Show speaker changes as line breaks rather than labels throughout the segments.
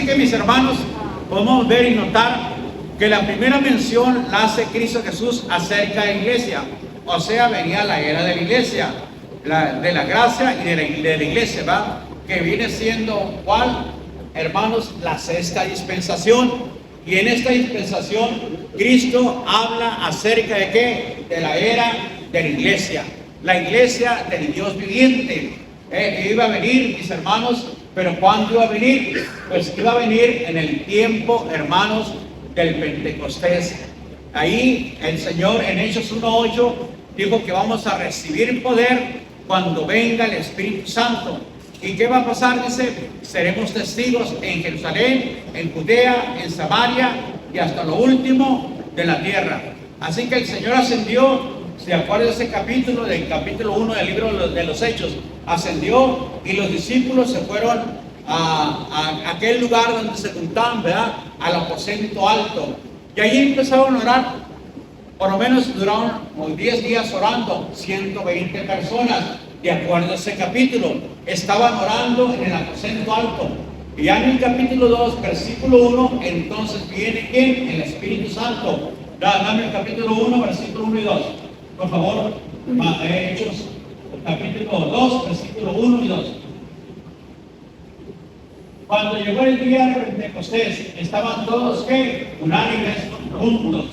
Así que, mis hermanos, podemos ver y notar que la primera mención la hace Cristo Jesús acerca de la iglesia. O sea, venía la era de la iglesia, de la gracia y de la iglesia, ¿verdad? Que viene siendo, ¿cuál? Hermanos, la sexta dispensación. Y en esta dispensación, Cristo habla acerca de ¿qué? De la era de la iglesia del Dios viviente. Iba a venir, mis hermanos, pero ¿cuándo iba a venir? Pues iba a venir en el tiempo, hermanos, del Pentecostés. Ahí el Señor en Hechos 1:8 dijo que vamos a recibir poder cuando venga el Espíritu Santo. ¿Y qué va a pasar? Dice, seremos testigos en Jerusalén, en Judea, en Samaria y hasta lo último de la tierra. Así que el Señor ascendió, de acuerdo a ese capítulo, del capítulo 1 del libro de los Hechos, ascendió y los discípulos se fueron a aquel lugar donde se juntaban, ¿verdad? Al aposento alto. Y allí empezaron a orar. Por lo menos duraron 10 días orando, 120 personas. De acuerdo a ese capítulo, estaban orando en el aposento alto. Y ya en el capítulo 2, versículo 1, entonces viene ¿quién? El Espíritu Santo. Dame el capítulo 1, versículo 1 y 2. Por favor, Hechos, capítulo 2, versículo 1 y 2. Cuando llegó el día de Pentecostés, estaban todos ¿qué? Unánimes, juntos.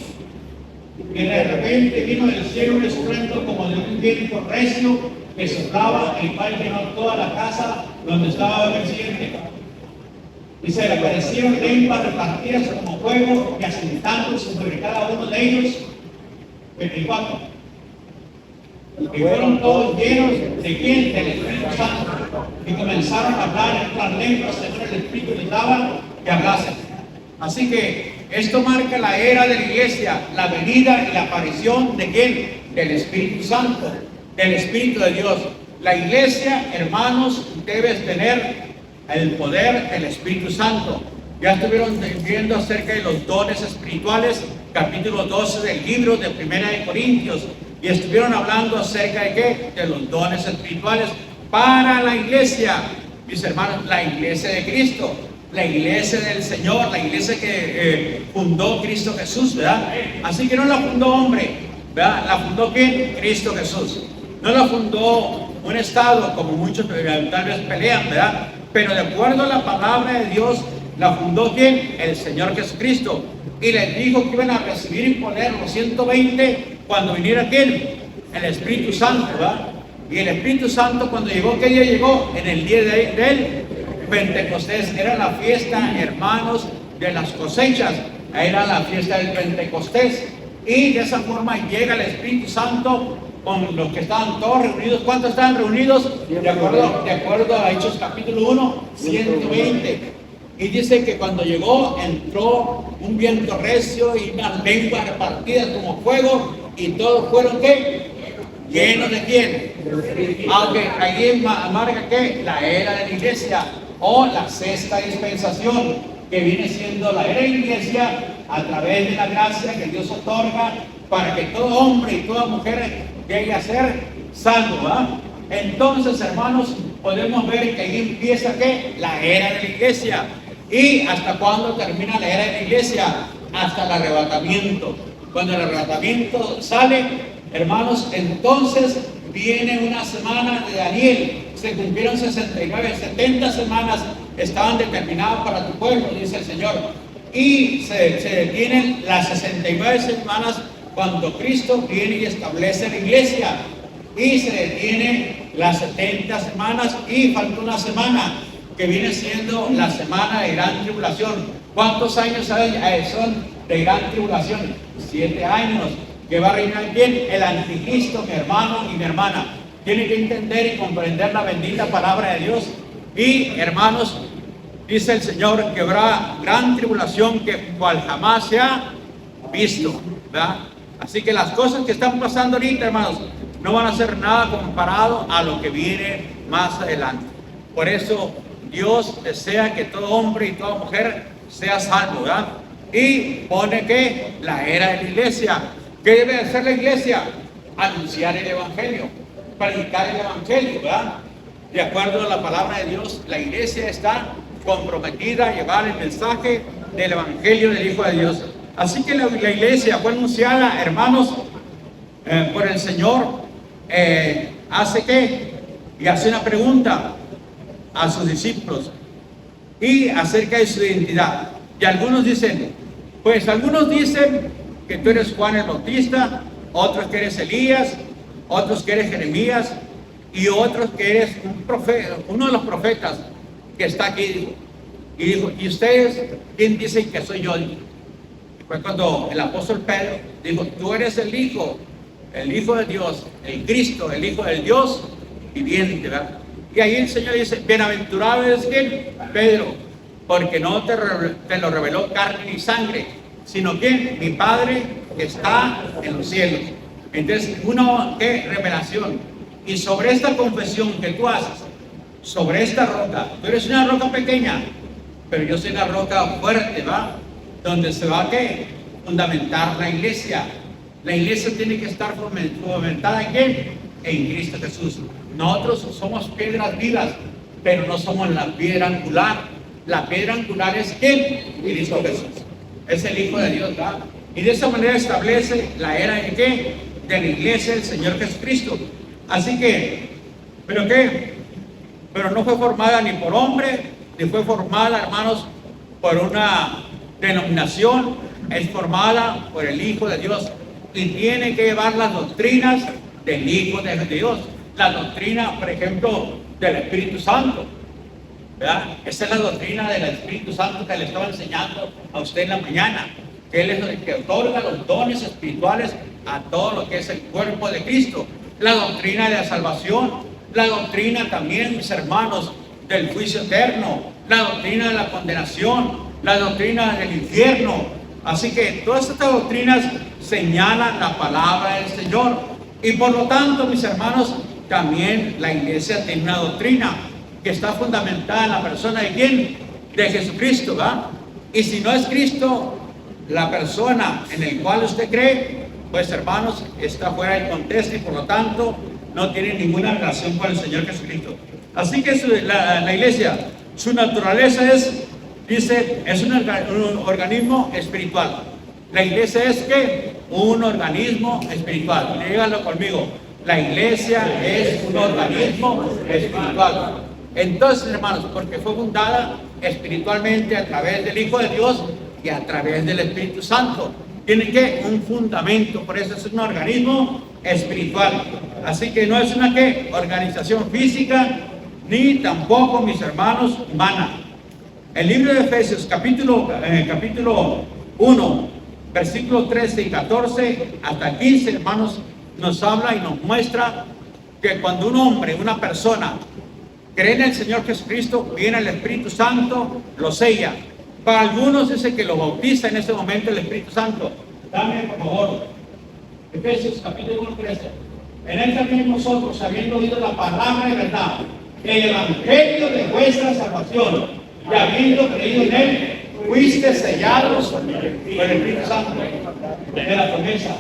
Y de repente vino del cielo un estruendo como de un viento recio que soplaba, el cual llenó toda la casa donde estaba el presidente. Y se le aparecieron lenguas repartidas como fuego y asentándose sobre cada uno de ellos. 24. Y fueron todos llenos de quién? Del Espíritu Santo. Y comenzaron a hablar en otras lenguas según el Espíritu les daba que hablasen. Así que esto marca la era de la iglesia, la venida y la aparición de quién? Del Espíritu Santo, del Espíritu de Dios. La iglesia, hermanos, debe tener el poder del Espíritu Santo. Ya estuvieron viendo acerca de los dones espirituales, capítulo 12 del libro de 1 de Corintios, y estuvieron hablando acerca de ¿qué? De los dones espirituales para la iglesia, mis hermanos, la iglesia de Cristo, la iglesia del Señor, la iglesia que fundó Cristo Jesús, ¿verdad? Así que no la fundó hombre, ¿verdad? La fundó ¿quién? Cristo Jesús. No la fundó un estado, como muchos tal vez pelean, ¿verdad? Pero de acuerdo a la palabra de Dios, la fundó ¿quién? El Señor Jesucristo. Y les dijo que iban a recibir y poner los 120 cuando viniera ¿quién? El Espíritu Santo, ¿verdad? Y el Espíritu Santo cuando llegó, ¿qué día llegó? En el día del Pentecostés. Era la fiesta, hermanos, de las cosechas. Era la fiesta del Pentecostés. Y de esa forma llega el Espíritu Santo con los que estaban todos reunidos. ¿Cuántos estaban reunidos? De acuerdo a Hechos capítulo 1, 120. Y dice que cuando llegó, entró un viento recio y unas lenguas repartidas como fuego, y todos fueron ¿qué? ¿Llenos de quién? Aunque ahí marca ¿qué? La era de la iglesia, o la sexta dispensación, que viene siendo la era de la iglesia a través de la gracia que Dios otorga para que todo hombre y toda mujer llegue a ser salvo, ¿verdad? Entonces, hermanos, podemos ver que ahí empieza ¿qué? La era de la iglesia. ¿Y hasta cuándo termina la era de la iglesia? Hasta el arrebatamiento. Cuando el arrebatamiento sale, hermanos, entonces viene una semana de Daniel. Se cumplieron 69, 70 semanas estaban determinadas para tu pueblo, dice el Señor. Y se detienen las 69 semanas cuando Cristo viene y establece la iglesia. Y se detiene las 70 semanas y falta una semana, que viene siendo la semana de gran tribulación. ¿Cuántos años son de gran tribulación? 7 años. Que va a reinar ¿quién? El anticristo, mi hermano y mi hermana. Tiene que entender y comprender la bendita palabra de Dios. Y hermanos, dice el Señor que habrá gran tribulación que cual jamás se ha visto, ¿verdad? Así que las cosas que están pasando ahorita, hermanos, no van a ser nada comparado a lo que viene más adelante. Por eso Dios desea que todo hombre y toda mujer sea salvo, ¿verdad? Y pone que la era de la iglesia. ¿Qué debe hacer la iglesia? Anunciar el evangelio, predicar el evangelio, ¿verdad? De acuerdo a la palabra de Dios, la iglesia está
comprometida a llevar el mensaje del Evangelio del Hijo de Dios. Así que la iglesia fue anunciada, hermanos, por el Señor. ¿Hace qué? Y hace una pregunta a sus discípulos y acerca de su identidad. Y algunos dicen que tú eres Juan el Bautista, otros que eres Elías, otros que eres Jeremías y otros que eres un profeta, uno de los profetas que está aquí. Y dijo, ¿y ustedes quién dicen que soy yo? Fue cuando el apóstol Pedro dijo, tú eres el Hijo de Dios, el Cristo, el Hijo del Dios viviente, ¿verdad? Y ahí el Señor dice, bienaventurado es ¿quién? Pedro, porque no te lo reveló carne y sangre, sino ¿quién? Mi Padre que está en los cielos. Entonces, ¿qué revelación? Y sobre esta confesión que tú haces, sobre esta roca, tú eres una roca pequeña, pero yo soy una roca fuerte, ¿va? Donde se va a ¿qué? Fundamentar la iglesia. La iglesia tiene que estar fundamentada ¿en qué? En Cristo Jesús. Nosotros somos piedras vivas, pero no somos la piedra angular. La piedra angular es ¿quién? Cristo Jesús. Es el Hijo de Dios, ¿verdad? Y de esa manera establece la era de ¿qué? De la iglesia del Señor Jesucristo. Así que, ¿pero qué? Pero no fue formada ni por hombre, ni fue formada, hermanos, por una denominación. Es formada por el Hijo de Dios y tiene que llevar las doctrinas del Hijo de Dios. La doctrina, por ejemplo, del Espíritu Santo, ¿verdad? Esa es la doctrina del Espíritu Santo que le estaba enseñando a usted en la mañana, que Él es el que otorga los dones espirituales a todo lo que es el cuerpo de Cristo. La doctrina de la salvación, la doctrina también, mis hermanos, del juicio eterno, la doctrina de la condenación, la doctrina del infierno. Así que todas estas doctrinas señalan la palabra del Señor. Y por lo tanto, mis hermanos, también la iglesia tiene una doctrina que está fundamentada en la persona de ¿quién? De Jesucristo, ¿verdad? Y si no es Cristo la persona en el cual usted cree, pues hermanos, está fuera del contexto y por lo tanto no tiene ninguna relación con el Señor Jesucristo. Así que la iglesia, su naturaleza es, dice, es un organismo espiritual. La iglesia es ¿qué? Un organismo espiritual. Díganlo conmigo. La iglesia es un organismo espiritual. Entonces, hermanos, porque fue fundada espiritualmente a través del Hijo de Dios y a través del Espíritu Santo. Tiene que un fundamento, por eso es un organismo espiritual. Así que no es una ¿qué? Organización física, ni tampoco, mis hermanos, humana. El libro de Efesios, capítulo 1, versículos 13 y 14 hasta 15, hermanos, nos habla y nos muestra que cuando un hombre, una persona, cree en el Señor Jesucristo, viene el Espíritu Santo, lo sella. Para algunos dice que lo bautiza en ese momento el Espíritu Santo. Dame, por favor, Efesios capítulo 1, 13. En él también nosotros, habiendo oído la palabra de verdad, el evangelio de vuestra salvación, y habiendo creído en él, fuiste sellados con el Espíritu Santo de la promesa.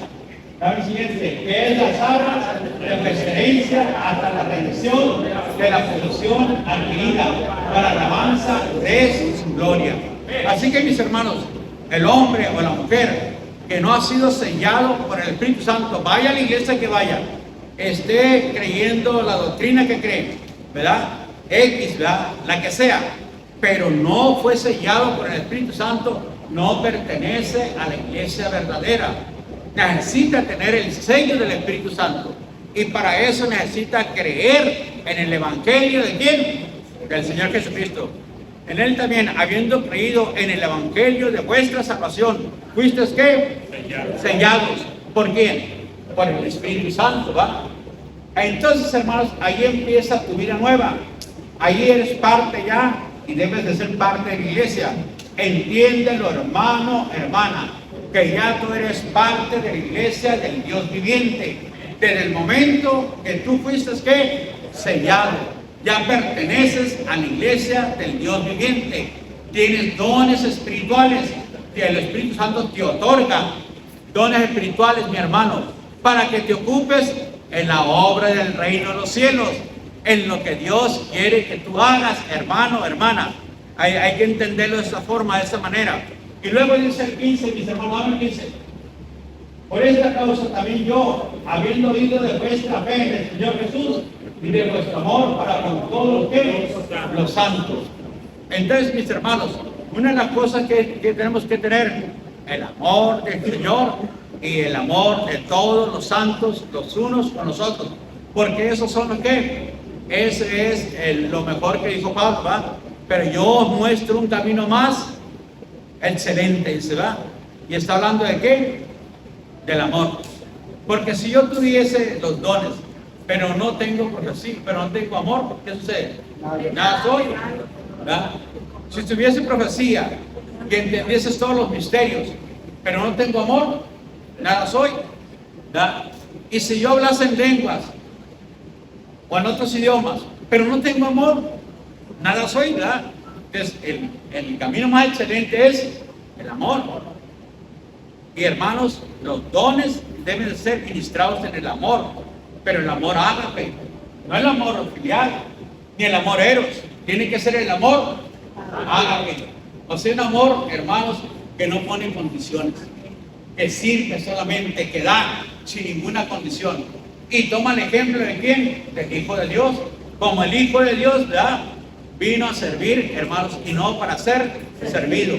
El siguiente, que es las arras de vuestra herencia hasta la redención de la posesión adquirida para la alabanza de su gloria. Así que, mis hermanos, el hombre o la mujer que no ha sido sellado por el Espíritu Santo, vaya a la iglesia que vaya, esté creyendo la doctrina que cree, ¿verdad? X, ¿verdad? La que sea, pero no fue sellado por el Espíritu Santo, no pertenece a la iglesia verdadera. Necesita tener el sello del Espíritu Santo y para eso necesita creer en el Evangelio de ¿quién? Del Señor Jesucristo. En él también, habiendo creído en el Evangelio de vuestra salvación, ¿fuisteis qué? Sellados. ¿Por quién? Por el Espíritu Santo, ¿va? Entonces, hermanos, ahí empieza tu vida nueva. Ahí eres parte ya y debes de ser parte de la iglesia. Entiéndelo, hermano, hermana, que ya tú eres parte de la iglesia del Dios viviente. Desde el momento que tú fuiste ¿qué? Sellado, ya perteneces a la iglesia del Dios viviente. Tienes dones espirituales que el Espíritu Santo te otorga. Dones espirituales, mi hermano, para que te ocupes en la obra del reino de los cielos, en lo que Dios quiere que tú hagas, hermano, hermana. Hay que entenderlo de esa forma, de esa manera. Y luego dice el 15, mis hermanos, el 15. Por esta causa también yo, habiendo oído de vuestra fe en el Señor Jesús y de vuestro amor para con todos los santos. Entonces, mis hermanos, una de las cosas que tenemos que tener, el amor del Señor y el amor de todos los santos, los unos con los otros. Porque esos son los que, ese es lo mejor que dijo Pablo, ¿va? Pero yo os muestro un camino más excelente, dice, ¿va? Y está hablando de qué? Del amor. Porque si yo tuviese los dones, pero no tengo profecía, pero no tengo amor, ¿qué sucede? Nada soy, ¿verdad? Si tuviese profecía, que entendieses todos los misterios, pero no tengo amor, nada soy, ¿verdad? Y si yo hablase en lenguas o en otros idiomas, pero no tengo amor, nada soy, ¿verdad? Entonces, el camino más excelente es el amor. Y hermanos, los dones deben de ser ministrados en el amor, pero el amor ágape, no el amor filial, ni el amor eros, tiene que ser el amor ágape. O sea, un amor, hermanos, que no pone condiciones, que sirve solamente, que da sin ninguna condición. Y toma el ejemplo de quién, del Hijo de Dios, como el Hijo de Dios, ¿verdad? Vino a servir, hermanos, y no para ser servido.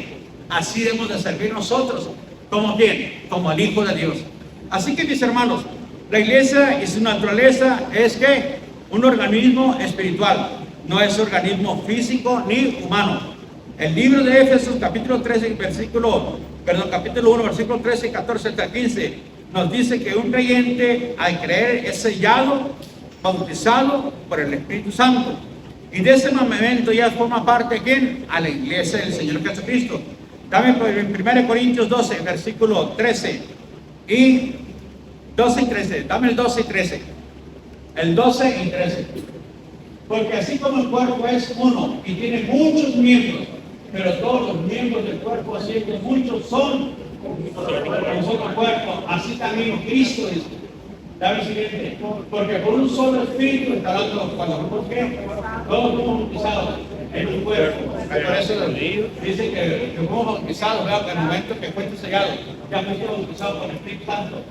Así debemos de servir nosotros. ¿Como quién? Como el Hijo de Dios. Así que, mis hermanos, la iglesia y su naturaleza es que un organismo espiritual, no es organismo físico ni humano. El libro de Éfesos, capítulo 13, capítulo 1, versículo 13 y 14 hasta el 15, nos dice que un creyente al creer es sellado, bautizado por el Espíritu Santo. Y de ese momento ya forma parte de ¿quién? A la iglesia del Señor Jesucristo. Dame en 1 Corintios 12, versículo 13 y 12 y 13. Dame el 12 y 13. El 12 y 13. Porque así como el cuerpo es uno y tiene muchos miembros, pero todos los miembros del cuerpo, así que muchos son un solo cuerpo, así también Cristo es. Dame el siguiente. Porque por un solo espíritu está hablando cuando todos somos bautizados en un cuerpo. Por eso dice que fuimos bautizados, ¿verdad? Que en el momento que fuiste sellado, ya fuiste bautizado por el Espíritu Santo.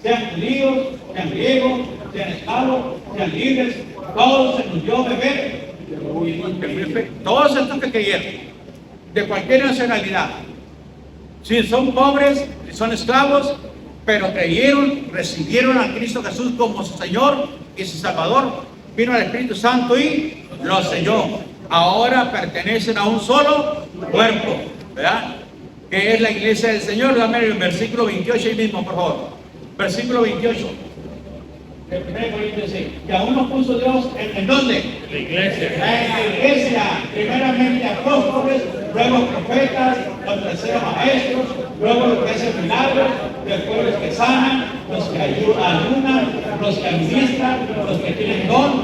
Sean judíos, sean griegos, sean esclavos, sean libres, todos se nos dio beber. Todos estos que creyeron, de cualquier nacionalidad, si son pobres, si son esclavos, pero creyeron, recibieron a Cristo Jesús como su Señor y su Salvador, vino el Espíritu Santo y los selló. Ahora pertenecen a un solo cuerpo, ¿verdad? Que es la iglesia del Señor. Dame el versículo 28 ahí mismo, por favor. Versículo 28. El 1 Corintios dice, que aún nos puso Dios ¿en dónde?
La iglesia.
En la iglesia, primeramente apóstoles, luego profetas, los terceros maestros, luego los que hacen milagros, después los que sanan, los que ayudan, los que administran, los que tienen don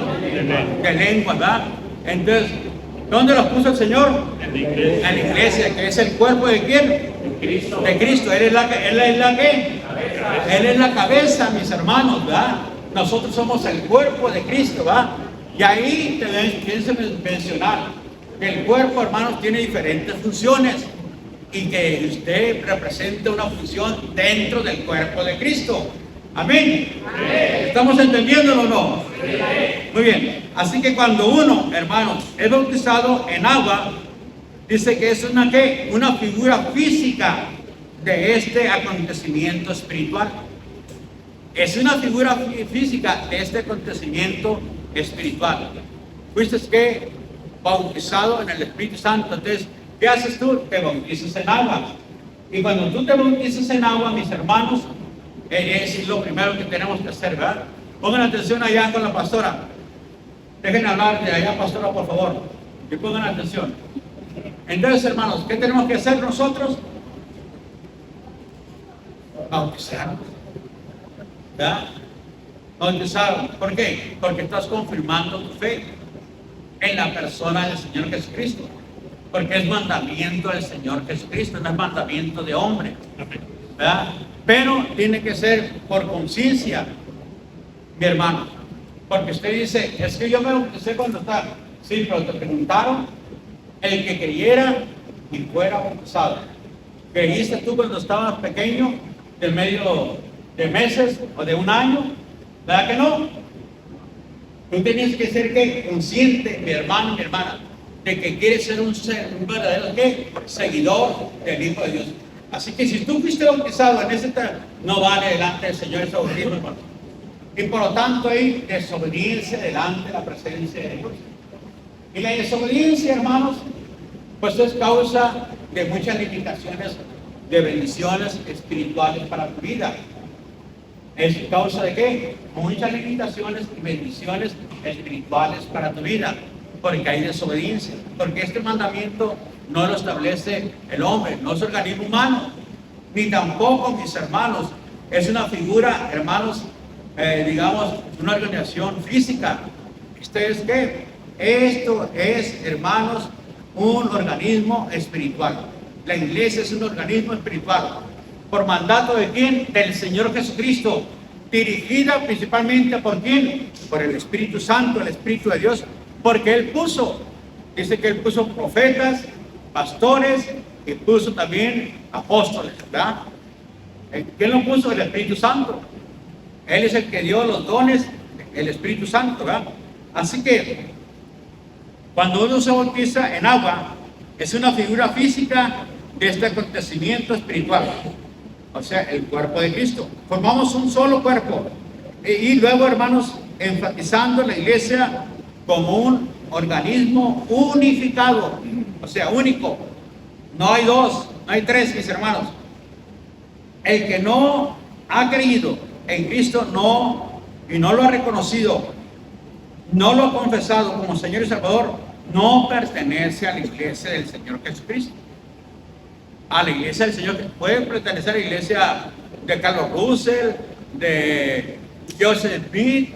de lengua, ¿verdad? Entonces, ¿dónde los puso el Señor?
En la iglesia.
En la iglesia, que es el cuerpo de quién?
De Cristo.
De Cristo. Él es la ¿qué? Él es la cabeza, mis hermanos, ¿verdad? Nosotros somos el cuerpo de Cristo, ¿verdad? Y ahí pienso mencionar que el cuerpo, hermanos, tiene diferentes funciones y que usted representa una función dentro del cuerpo de Cristo. Amén. ¿Estamos entendiéndolo o no? Muy bien. Así que cuando uno, hermanos, es bautizado en agua, dice que es una figura física de este acontecimiento espiritual. Es una figura física de este acontecimiento espiritual. Fuiste que bautizado en el Espíritu Santo. Entonces, ¿qué haces tú? Te bautizas en agua. Y cuando tú te bautizas en agua, mis hermanos, es lo primero que tenemos que hacer, ¿verdad? Pongan atención allá con la pastora. Dejen hablar de allá, pastora, por favor. Que pongan atención. Entonces, hermanos, ¿qué tenemos que hacer nosotros? Bautizarnos. ¿Verdad? Bautizarnos. ¿Por qué? Porque estás confirmando tu fe en la persona del Señor Jesucristo. Porque es mandamiento del Señor Jesucristo, no es mandamiento de hombre. ¿Verdad? Pero tiene que ser por conciencia, mi hermano. Porque usted dice, es que yo me bauticé cuando estaba. Sí, pero te preguntaron.
el que creyera y fuera bautizado. ¿Creíste tú cuando estabas pequeño, de medio de meses o de un año? ¿Verdad que no? Tú tenías que ser ¿qué? Consciente, mi hermano, mi hermana, de que quieres ser un verdadero ¿qué? Seguidor del Hijo de Dios. Así que si tú fuiste bautizado en ese tema, no vale delante del Señor ese bautismo, hermano. Y por lo tanto hay desobediencia delante de la presencia de Dios. Y la desobediencia, hermanos, pues es causa de muchas limitaciones de bendiciones espirituales para tu vida. ¿Es causa de qué? Muchas limitaciones y bendiciones espirituales para tu vida, porque hay desobediencia, porque este mandamiento no lo establece el hombre, no es organismo humano, ni tampoco, mis hermanos, es una figura, hermanos, digamos, una organización física. ¿Esto es qué? Esto es, hermanos, un organismo espiritual. La iglesia es un organismo espiritual. ¿Por mandato de quién? Del Señor Jesucristo. Dirigida principalmente por quién? Por el Espíritu Santo, el Espíritu de Dios. Porque Él puso, dice que Él puso profetas, pastores y puso también apóstoles, ¿verdad? ¿Quién lo puso? El Espíritu Santo. Él es el que dio los dones, el Espíritu Santo, ¿verdad? Así que cuando uno se bautiza en agua, es una figura física de este acontecimiento espiritual, o sea, el cuerpo de Cristo. Formamos un solo cuerpo. Y luego, hermanos, enfatizando la iglesia como un organismo unificado, o sea, único. No hay dos, no hay tres, mis hermanos. El que no ha creído en Cristo y no lo ha reconocido, no lo ha confesado como Señor y Salvador, no pertenece a la iglesia del Señor Jesucristo. A la iglesia del Señor, puede pertenecer a la iglesia de Carlos Russell, de Joseph Smith,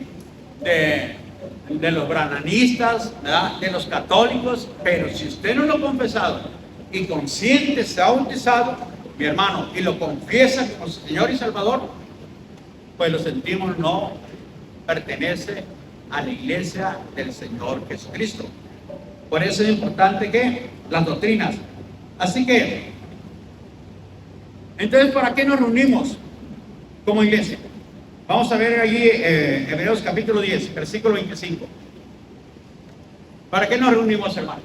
de los brananistas, ¿verdad? De los católicos, pero si usted no lo ha confesado y consciente se ha bautizado, mi hermano, y lo confiesa como Señor y Salvador, pues lo sentimos, no pertenece a la iglesia del Señor Jesucristo. Por eso es importante que las doctrinas. Así que, entonces, ¿para qué nos reunimos como iglesia? Vamos a ver allí Hebreos capítulo 10, versículo 25. ¿Para qué nos reunimos, hermanos?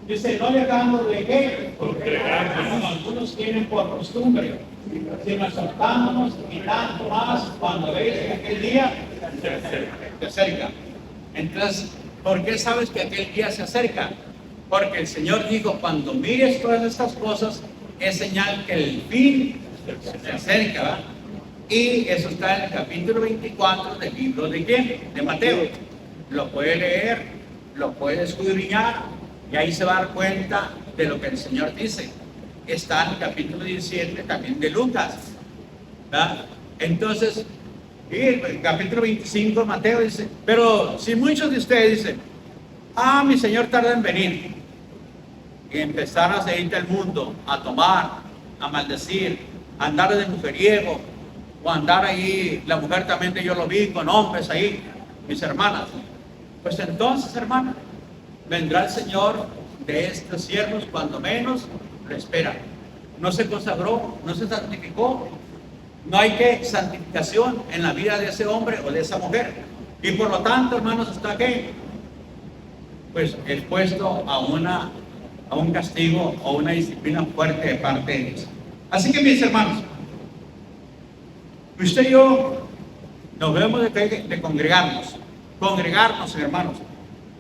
Dice, no le damos de qué, como algunos tienen por costumbre, sino exhortándonos y tanto más cuando veis que aquel día se acerca. Entonces, ¿por qué sabes que aquel día se acerca? Porque el Señor dijo, cuando mires todas estas cosas, es señal que el fin se acerca, ¿verdad? Y eso está en el capítulo 24 del libro de ¿quién? De Mateo. Lo puede leer, lo puede escudriñar, y ahí se va a dar cuenta de lo que el Señor dice. Está en el capítulo 17 también de Lucas, ¿verdad? Entonces, y el capítulo 25 de Mateo dice, pero si muchos de ustedes dicen, mi Señor tarda en venir, y empezar a seguir del mundo, a tomar, a maldecir, a andar de mujeriego, o andar ahí, la mujer también yo lo vi con hombres ahí, mis hermanas, pues entonces, hermanas, vendrá el Señor de estos siervos cuando menos lo espera. No se consagró, no se santificó, no hay que santificación en la vida de ese hombre o de esa mujer, y por lo tanto, hermanos, está que pues expuesto a un castigo o una disciplina fuerte de parte de Dios. Así que, mis hermanos, usted y yo nos debemos de congregarnos, hermanos,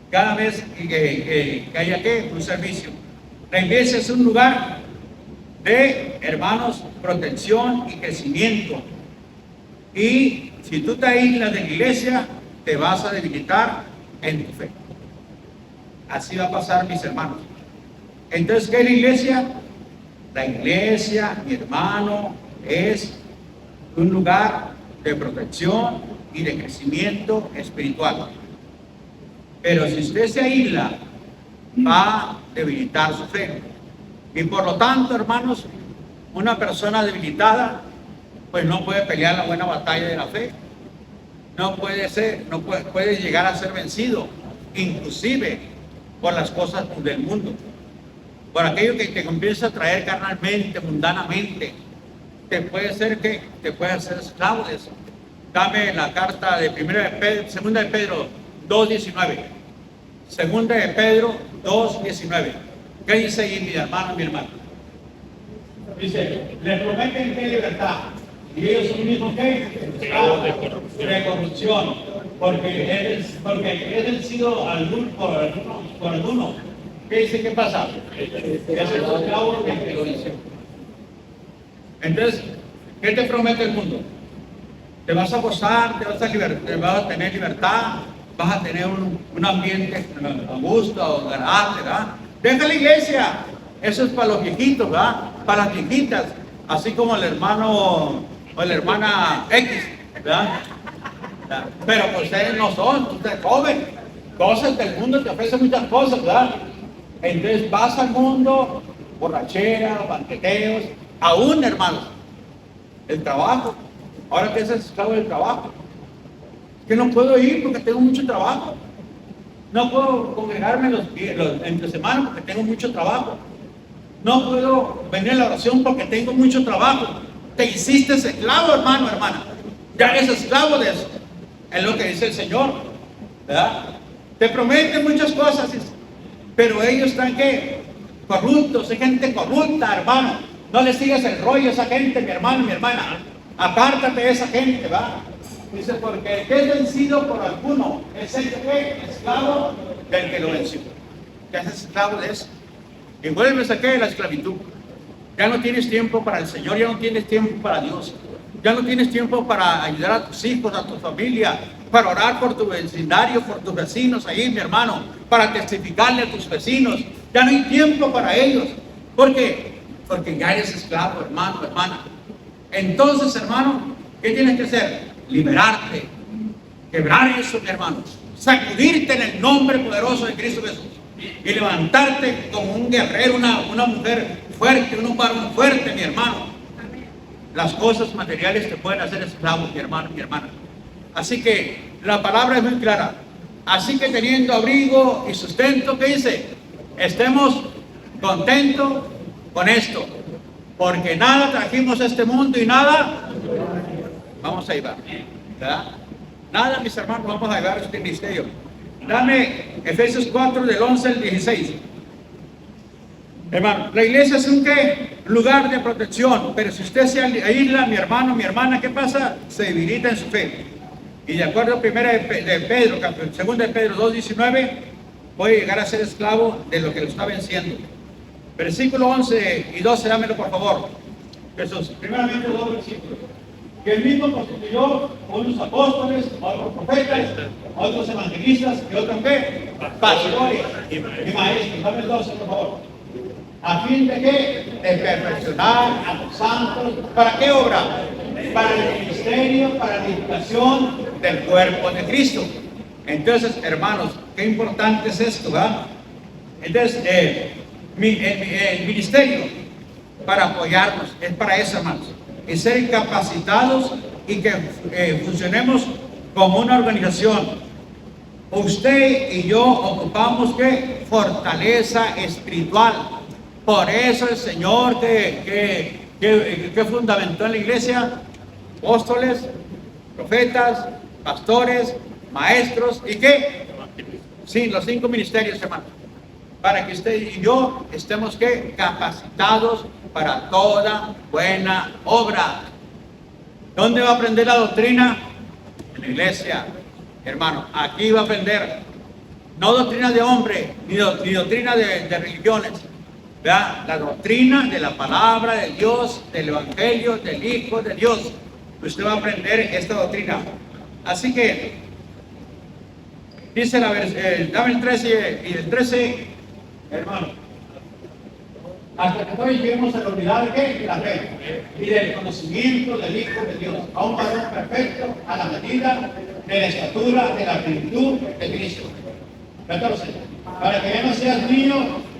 cada vez que haya un servicio. La iglesia es un lugar de, hermanos, protección y crecimiento. Y si tú te aíslas de la iglesia, te vas a debilitar en tu fe. Así va a pasar, mis hermanos. Entonces, ¿qué es la iglesia? La iglesia, mi hermano, es un lugar de protección y de crecimiento espiritual. Pero si usted se aísla, va a debilitar su fe. Y por lo tanto, hermanos, una persona debilitada, pues no puede pelear la buena batalla de la fe. No puede llegar a ser vencido. Inclusive, por las cosas del mundo, por aquello que te comienza a traer carnalmente, mundanamente. Te puede ser que te puedas hacer esclavo de eso. Dame la carta de segunda de Pedro 2:19. Segunda de Pedro 2:19. ¿Qué dice ahí, mi hermano, mi hermana?
Dice, les prometen que libertad, y ellos son mismos que esclavos de corrupción, porque es vencido por alguno. ¿Qué dice? ¿Qué pasa? Que es el esclavo que lo dice. Entonces, ¿qué te promete el mundo? Te vas a gozar, te vas a tener libertad, vas a tener un ambiente a gusto, agradable, ¿verdad? Deja la iglesia, eso es para los viejitos, ¿verdad? Para las viejitas, así como el hermano o la hermana X, ¿verdad? Pero pues ustedes no son, ustedes joven, cosas del mundo te ofrecen muchas cosas, ¿verdad? Entonces vas al mundo, borrachera, banqueteos, aún, hermanos, el trabajo. Ahora que es esclavo del trabajo, que no puedo ir porque tengo mucho trabajo, no puedo congregarme entre semanas porque tengo mucho trabajo, no puedo venir a la oración porque tengo mucho trabajo. Te hiciste esclavo, hermano, hermana, ya eres esclavo de eso, es lo que dice el Señor, ¿verdad? Te prometen muchas cosas, pero ellos están ¿qué? Corruptos, es gente corrupta, hermano. No le sigas el rollo a esa gente, mi hermano, mi hermana. Apártate de esa gente, ¿va? Dice, porque el que es vencido por alguno es el que es esclavo del que lo venció. Ya es esclavo de eso. Y vuelves a la esclavitud. Ya no tienes tiempo para el Señor, ya no tienes tiempo para Dios. Ya no tienes tiempo para ayudar a tus hijos, a tu familia, para orar por tu vecindario, por tus vecinos ahí, mi hermano, para testificarle a tus vecinos. Ya no hay tiempo para ellos. ¿Por qué? Porque ya eres esclavo, hermano, hermana. Entonces, hermano, ¿qué tienes que hacer? Liberarte, quebrar eso, mi hermano, sacudirte en el nombre poderoso de Cristo Jesús y levantarte como un guerrero, una mujer fuerte, un varón fuerte, mi hermano. Las cosas materiales te pueden hacer esclavo, mi hermano, mi hermana. Así que la palabra es muy clara. Así que teniendo abrigo y sustento, ¿qué dice? Estemos contentos con esto, porque nada trajimos a este mundo y nada vamos a llevar, ¿verdad? Nada, mis hermanos, vamos a llevar este ministerio. Dame Efesios 4 del 11 al 16. Hermano, la iglesia es un ¿qué? Lugar de protección, pero si usted se aísla, mi hermano, mi hermana, ¿qué pasa? Se debilita en su fe. Y de acuerdo a segunda de Pedro 2:19, puede llegar a ser esclavo de lo que lo está venciendo. Versículo 11 y 12, dámelo por favor. Jesús. Primeramente, dos versículos. Que el mismo constituyó unos apóstoles, otros profetas, otros evangelistas y otros ¿qué? Pastores y maestros. Dame el 12, por favor. ¿A fin de qué? De perfeccionar a los santos. ¿Para qué obra? Para el ministerio, para la edificación del cuerpo de Cristo. Entonces, hermanos, qué importante es esto, ¿verdad? Entonces, el ministerio para apoyarnos es para eso, hermanos, y ser capacitados y que funcionemos como una organización. Usted y yo ocupamos ¿qué? Fortaleza espiritual. Por eso el Señor que fundamentó en la iglesia apóstoles, profetas, pastores, maestros y ¿qué? Sí, los 5 ministerios, hermanos, para que usted y yo estemos ¿qué? Capacitados para toda buena obra. ¿Dónde va a aprender la doctrina? En la iglesia, hermano. Aquí va a aprender, no doctrina de hombre, ni doctrina de religiones, ¿verdad? La doctrina de la palabra de Dios, del evangelio, del Hijo de Dios. Usted va a aprender esta doctrina. Así que dice dame el 13 y el 13, hermano, hasta que hoy lleguemos a la unidad de ¿qué? La fe y del conocimiento del Hijo de Dios, a un varón perfecto, a la medida de la estatura, de la plenitud de Cristo. 14. Para que ya no seas niño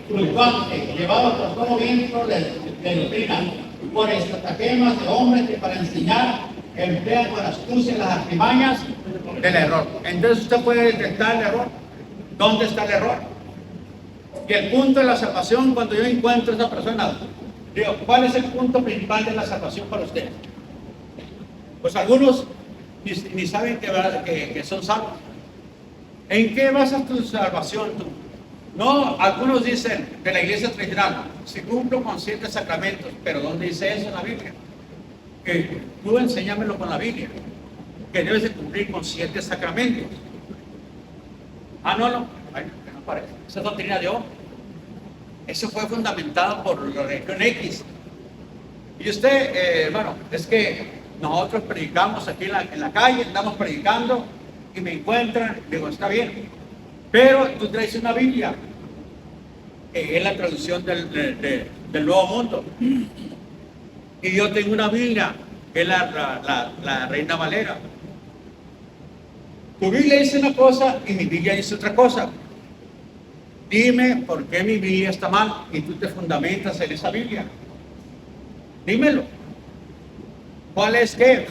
fluctuante, llevado por todo viento de doctrina, por estratagemas de hombres que para enseñar emplean con astucia las artimañas del error. Entonces usted puede detectar el error. ¿Dónde está el error?
Y el punto de la salvación, cuando yo encuentro a esa persona, digo, ¿cuál es el punto principal de la salvación para ustedes? Pues algunos ni saben que son salvos. ¿En qué basas tu salvación tú? No, algunos dicen de la iglesia tradicional, si cumplo con 7 sacramentos, pero ¿dónde dice eso en la Biblia? Que tú enséñamelo con la Biblia, que debes de cumplir con 7 sacramentos. Ah, no, no parece. Esa es doctrina de hombre. Eso fue fundamentado por la religión X. Y usted, bueno, es que nosotros predicamos aquí en la calle, estamos predicando y me encuentran, digo, está bien, pero tú traes una Biblia, que es la traducción del Nuevo Mundo. Y yo tengo una Biblia, que es la Reina Valera. Tu Biblia dice una cosa y mi Biblia dice otra cosa. Dime por qué mi Biblia está mal y tú te fundamentas en esa Biblia. Dímelo. ¿Cuál es qué?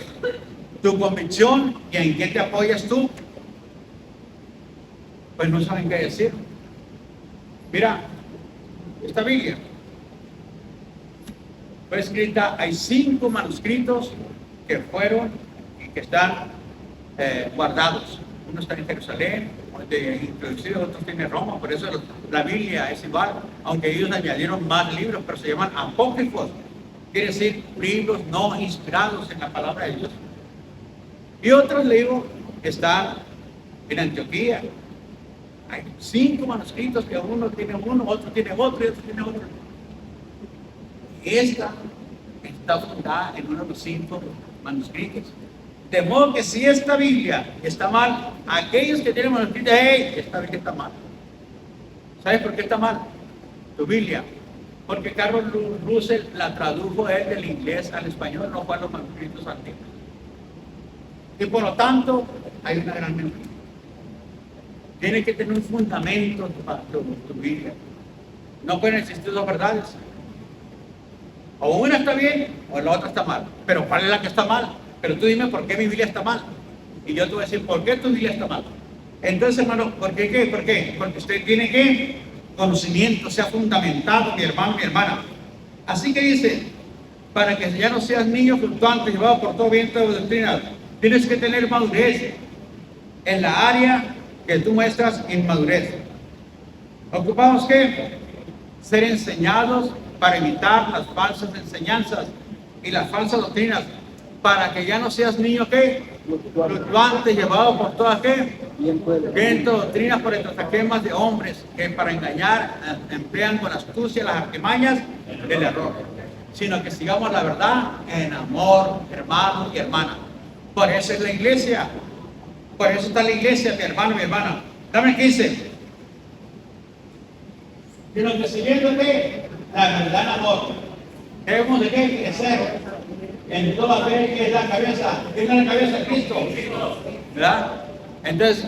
Tu convicción y en qué te apoyas tú. Pues no saben qué decir. Mira, esta Biblia fue escrita, hay 5 manuscritos que fueron y que están guardados. Uno está en Jerusalén, introducidos, otros tienen Roma, por eso la Biblia es igual, aunque ellos añadieron más libros, pero se llaman apócrifos, quiere decir libros no inspirados en la palabra de Dios. Y otros libros están en Antioquía. Hay 5 manuscritos que uno tiene uno, otro tiene otro y otro tiene otro. Esta está fundada en uno de los 5 manuscritos. De modo que si esta Biblia está mal, aquellos que tienen manuscritos, hey, esta Biblia está mal. ¿Sabes por qué está mal? Tu Biblia. Porque Carlos Russell la tradujo él del inglés al español, no fue a los manuscritos antiguos. Y por lo tanto, hay una gran mentira. Tiene que tener un fundamento tu Biblia. No pueden existir 2 verdades. O una está bien o la otra está mal. Pero ¿cuál es la que está mal? Pero tú dime por qué mi Biblia está mal. Y yo te voy a decir por qué tu Biblia está mal. Entonces, hermano, ¿por qué qué? ¿Por qué? Porque usted tiene que conocimiento, sea fundamentado, mi hermano, mi hermana. Así que dice, para que ya no seas niño fluctuante, llevado por todo viento de doctrina, tienes que tener madurez en la área que tú muestras inmadurez. Ocupamos que ser enseñados para evitar las falsas enseñanzas y las falsas doctrinas, para que ya no seas niño que fluctuante, llevado por todas que viento doctrinas por estratagemas de hombres que para engañar emplean con astucia las artimañas del error, sino que sigamos la verdad en amor, hermano y hermana. Por eso es la iglesia. Por eso está la iglesia, mi hermano, mi hermana. Dame 15. Sino que siguiéndote la verdad en amor, debemos de qué crecer en toda fe, que es la cabeza. ¿Quién es la cabeza? Cristo. ¿Verdad? Entonces,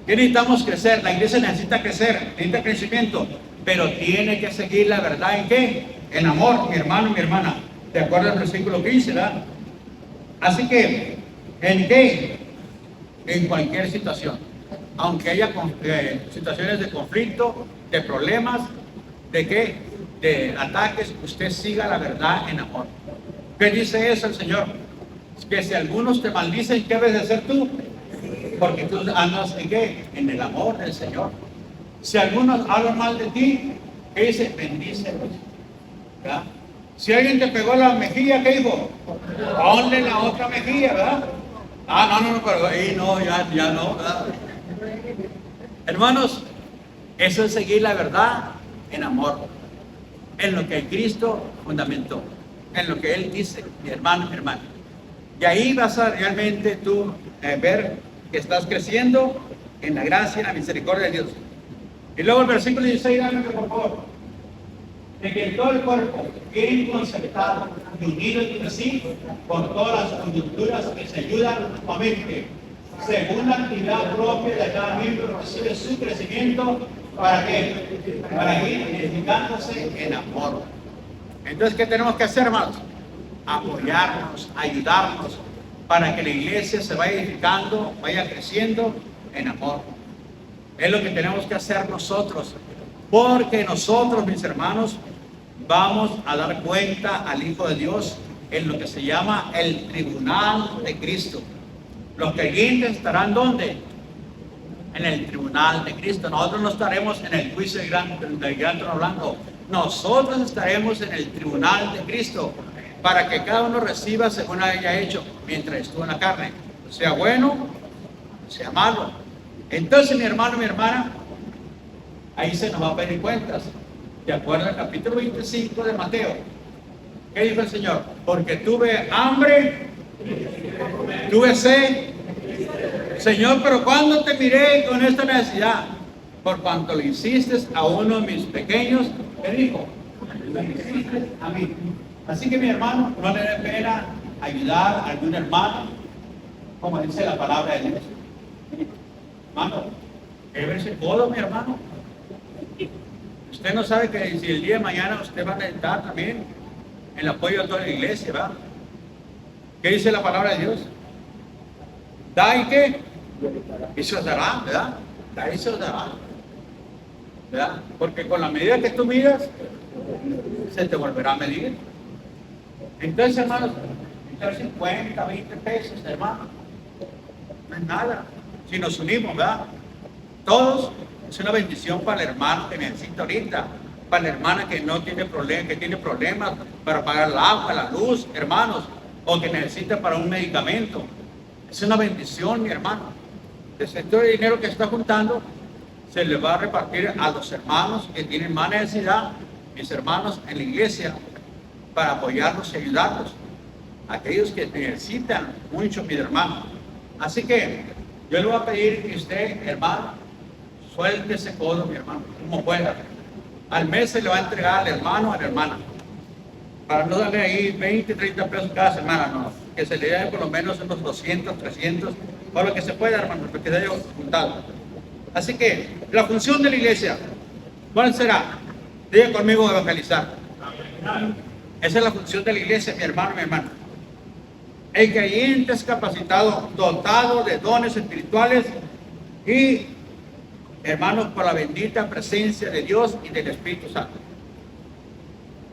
¿qué necesitamos crecer? La iglesia necesita crecer, necesita crecimiento, pero tiene que seguir la verdad en qué? En amor, mi hermano, mi hermana. ¿Te acuerdas del versículo 15, verdad? Así que, ¿en qué? En cualquier situación. Aunque haya situaciones de conflicto, de problemas, ¿de qué? De ataques, usted siga la verdad en amor. ¿Qué dice eso el Señor? Que si algunos te maldicen, ¿qué debes de hacer tú? Porque tú andas en qué? En el amor del Señor. Si algunos hablan mal de ti, ¿qué dice? Bendícelos. ¿Verdad? Si alguien te pegó la mejilla, ¿qué dijo? Ponle la otra mejilla, ¿verdad? Ah, no, pero ahí no, ya no, ¿verdad? Hermanos, eso es seguir la verdad en amor, en lo que Cristo fundamentó, en lo que Él dice, mi hermano, mi hermana. Y ahí vas a realmente tú ver que estás creciendo en la gracia y en la misericordia de Dios. Y luego el versículo 16, dame por favor. De que todo el cuerpo, bien concertado y unido entre sí, por todas las coyunturas que se ayudan mutuamente, según la actividad propia de cada miembro, recibe su crecimiento. ¿Para qué? Para ir edificándose en amor. Entonces, ¿qué tenemos que hacer, hermanos? Apoyarnos, ayudarnos, para que la iglesia se vaya edificando, vaya creciendo en amor. Es lo que tenemos que hacer nosotros. Porque nosotros, mis hermanos, vamos a dar cuenta al Hijo de Dios en lo que se llama el tribunal de Cristo. Los creyentes estarán ¿dónde? En el tribunal de Cristo. Nosotros no estaremos en el juicio del gran trono blanco. Nosotros estaremos en el tribunal de Cristo para que cada uno reciba según haya hecho mientras estuvo en la carne, sea bueno, sea malo. Entonces, mi hermano, mi hermana, ahí se nos va a pedir cuentas. De acuerdo al capítulo 25 de Mateo. ¿Qué dijo el Señor? Porque tuve hambre, tuve sed. Señor, pero ¿cuándo te miré con esta necesidad? Por cuanto le hiciste a uno de mis pequeños, ¿qué dijo? Lo hiciste a mí. Así que mi hermano, no le dé pena ayudar a algún hermano, como dice la palabra de Dios. Hermano, québrese codo, mi hermano. Usted no sabe que si el día de mañana usted va a necesitar también el apoyo de toda la iglesia, ¿verdad? ¿Qué dice la palabra de Dios? Da y qué, y se os dará, ¿verdad? Da y se os dará, ¿verdad? Porque con la medida que tú midas, se te volverá a medir. Entonces, hermanos, 50, 20 pesos, hermano, no es nada. Si nos unimos, ¿verdad? Todos, es una bendición para el hermano que necesita ahorita, para la hermana que no tiene problemas, que tiene problemas para pagar el agua, la luz, hermanos, o que necesita para un medicamento. Es una bendición, mi hermano. Desde todo el dinero que está juntando, se le va a repartir a los hermanos que tienen más necesidad, mis hermanos en la iglesia, para apoyarlos y ayudarlos. Aquellos que necesitan mucho, mi hermano. Así que yo le voy a pedir que usted, hermano, suelte ese codo, mi hermano, como pueda. Al mes se le va a entregar al hermano o a la hermana. Para no darle ahí 20, 30 pesos cada semana, no. Que se le dé por lo menos unos 200, 300, o lo que se pueda, hermano, porque se haya juntado. Así que, la función de la iglesia, ¿cuál será? Diga conmigo, evangelizar. Esa es la función de la iglesia, mi hermano, mi hermana. El creyente es capacitado, dotado de dones espirituales y, hermanos, por la bendita presencia de Dios y del Espíritu Santo.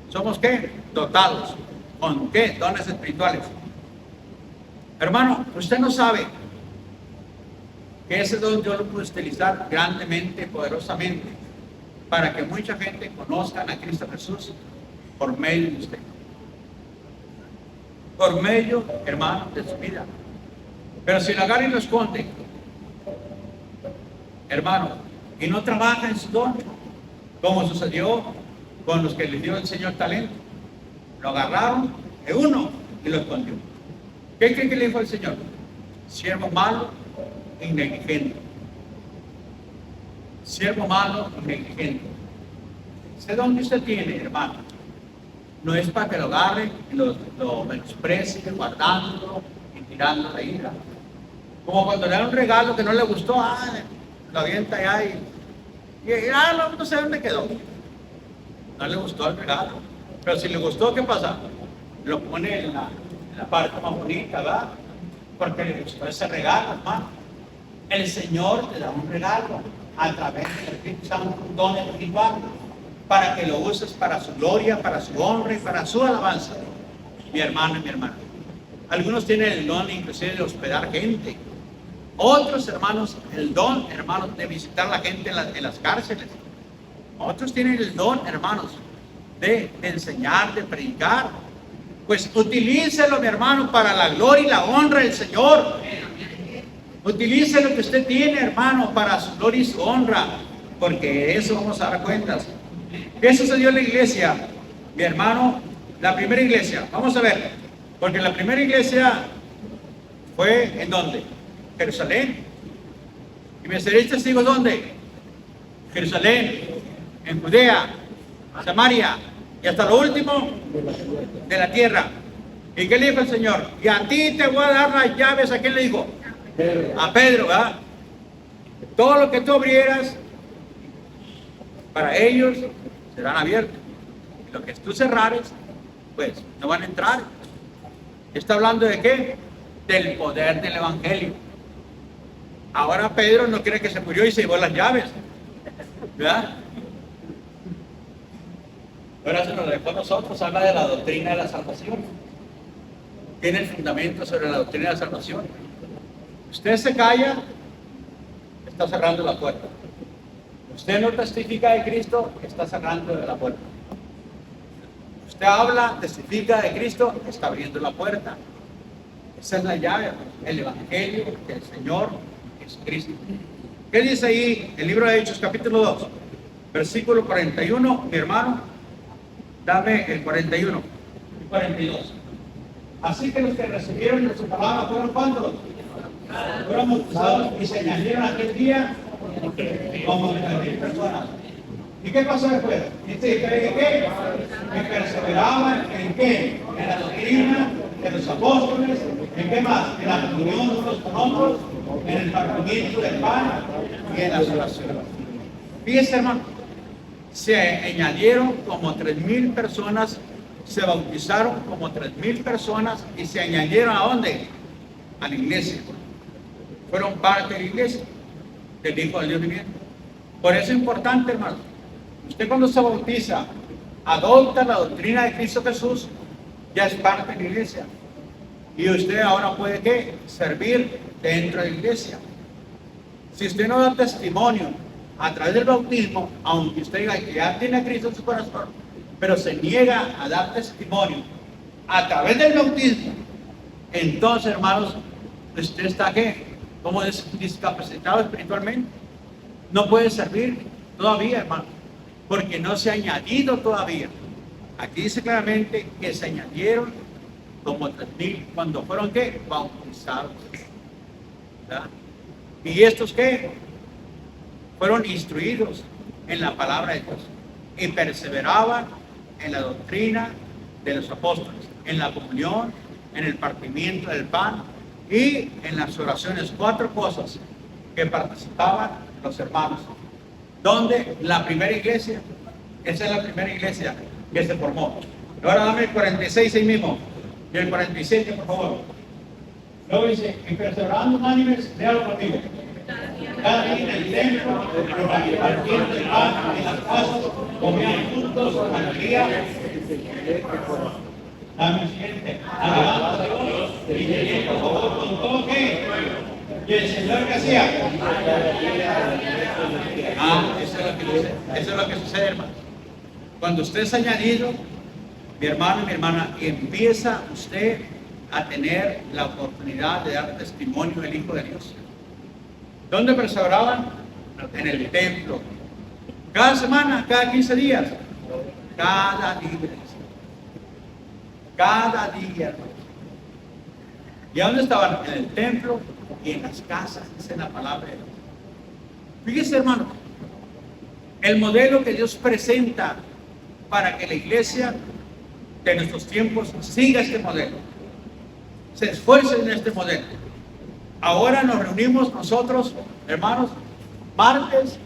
¿Somos qué? Dotados. ¿Con qué? Dones espirituales. Hermano, usted no sabe que ese don Dios lo puede utilizar grandemente, poderosamente, para que mucha gente conozca a Cristo Jesús por medio de usted. Por medio, hermano, de su vida. Pero si lo agarra y lo esconde, hermano, y no trabaja en su don, como sucedió con los que le dio el Señor talento, lo agarraron de uno y lo escondió. ¿Qué cree que le dijo el Señor? Siervo malo e negligente. Siervo malo y negligente. Ese don que usted tiene, hermano, no es para que lo agarre y lo menosprecie, guardándolo y tirando la ira. Como cuando le dan un regalo que no le gustó, lo avienta allá y no sé dónde quedó. No le gustó el regalo. Pero si le gustó, ¿qué pasa? Lo pone en la parte más bonita, ¿verdad? Porque le gustó ese regalo, hermano. El Señor te da un regalo a través del Espíritu Santo, un don espiritual, para que lo uses para su gloria, para su honra y para su alabanza. Mi hermano y mi hermana. Algunos tienen el don inclusive de hospedar gente. Otros, hermanos, el don, hermanos, de visitar a la gente en las cárceles. Otros tienen el don, hermanos, de enseñar, de predicar. Pues utilícelo, mi hermano, para la gloria y la honra del Señor. Utilice lo que usted tiene, hermano, para su gloria y su honra, porque de eso vamos a dar cuentas. ¿Qué sucedió en la iglesia? Mi hermano, la primera iglesia, vamos a ver, porque la primera iglesia fue ¿en dónde? Jerusalén. ¿Y me seréis testigos dónde? Jerusalén, en Judea, Samaria, y hasta lo último de la tierra. ¿Y qué le dijo el Señor? Y a ti te voy a dar las llaves. ¿A quién le dijo? A Pedro, ¿verdad? Todo lo que tú abrieras, para ellos serán abiertos. Y lo que tú cerrares, pues no van a entrar. ¿Está hablando de qué? Del poder del Evangelio. Ahora Pedro no cree que se murió y se llevó las llaves, ¿verdad? Ahora se nos dejó a nosotros, habla de la doctrina de la salvación. Tiene el fundamento sobre la doctrina de la salvación. Usted se calla, está cerrando la puerta. Usted no testifica de Cristo, está cerrando la puerta. Usted habla, testifica de Cristo, está abriendo la puerta. Esa es la llave, el Evangelio del Señor Jesucristo. ¿Qué dice ahí el libro de Hechos, capítulo 2, versículo 41? Mi hermano, dame el 41 y 42. Así que los que recibieron de su palabra fueron ¿cuántos? Fueron bautizados y se añadieron aquel día como 3,000 personas. ¿Y qué pasó después? Dice que perseveraban en qué? En la doctrina de los apóstoles, ¿en qué más? En la comunión unos con otros, en el partimiento del pan y en las oraciones. Fíjense, hermano, se añadieron como 3,000 personas, se bautizaron como 3,000 personas y se añadieron ¿a dónde? A la iglesia. Fueron parte de la iglesia del Hijo del Dios viviente. Por eso es importante, hermano. Usted cuando se bautiza, adopta la doctrina de Cristo Jesús, ya es parte de la iglesia. Y usted ahora puede ¿qué? Servir dentro de la iglesia. Si usted no da testimonio a través del bautismo, aunque usted diga que ya tiene a Cristo en su corazón, pero se niega a dar testimonio a través del bautismo, entonces, hermanos, usted está ¿qué? Como discapacitado espiritualmente. No puede servir todavía, hermano, porque no se ha añadido todavía. Aquí dice claramente que se añadieron como 3,000 cuando fueron ¿qué? Bautizados. ¿Verdad? ¿Y estos qué? Fueron instruidos en la palabra de Dios y perseveraban en la doctrina de los apóstoles, en la comunión, en el partimiento del pan y en las oraciones. 4 cosas que participaban los hermanos. ¿Dónde? La primera iglesia. Esa es la primera iglesia que se formó. Ahora dame el 46 ahí mismo y el 47, por favor. Luego dice, y perseverando unánimes, léalo conmigo. Cada día en el templo, partiendo el pan en las casas, comían juntos con alegría. Dame el siguiente. Alabando a Dios y teniendo por favor con todo que. ¿Y el Señor qué hacía? Eso es lo que sucede, hermano. Cuando usted es añadido, mi hermano y mi hermana, empieza usted a tener la oportunidad de dar testimonio del Hijo de Dios. ¿Dónde perseveraban? En el templo. Cada semana, cada 15 días. Cada día. Cada día, hermano. ¿Y a dónde estaban? En el templo y en las casas, dice la palabra de Dios. Fíjese, hermano, el modelo que Dios presenta para que la iglesia de nuestros tiempos siga este modelo, se esfuerce en este modelo. Ahora nos reunimos nosotros, hermanos, martes,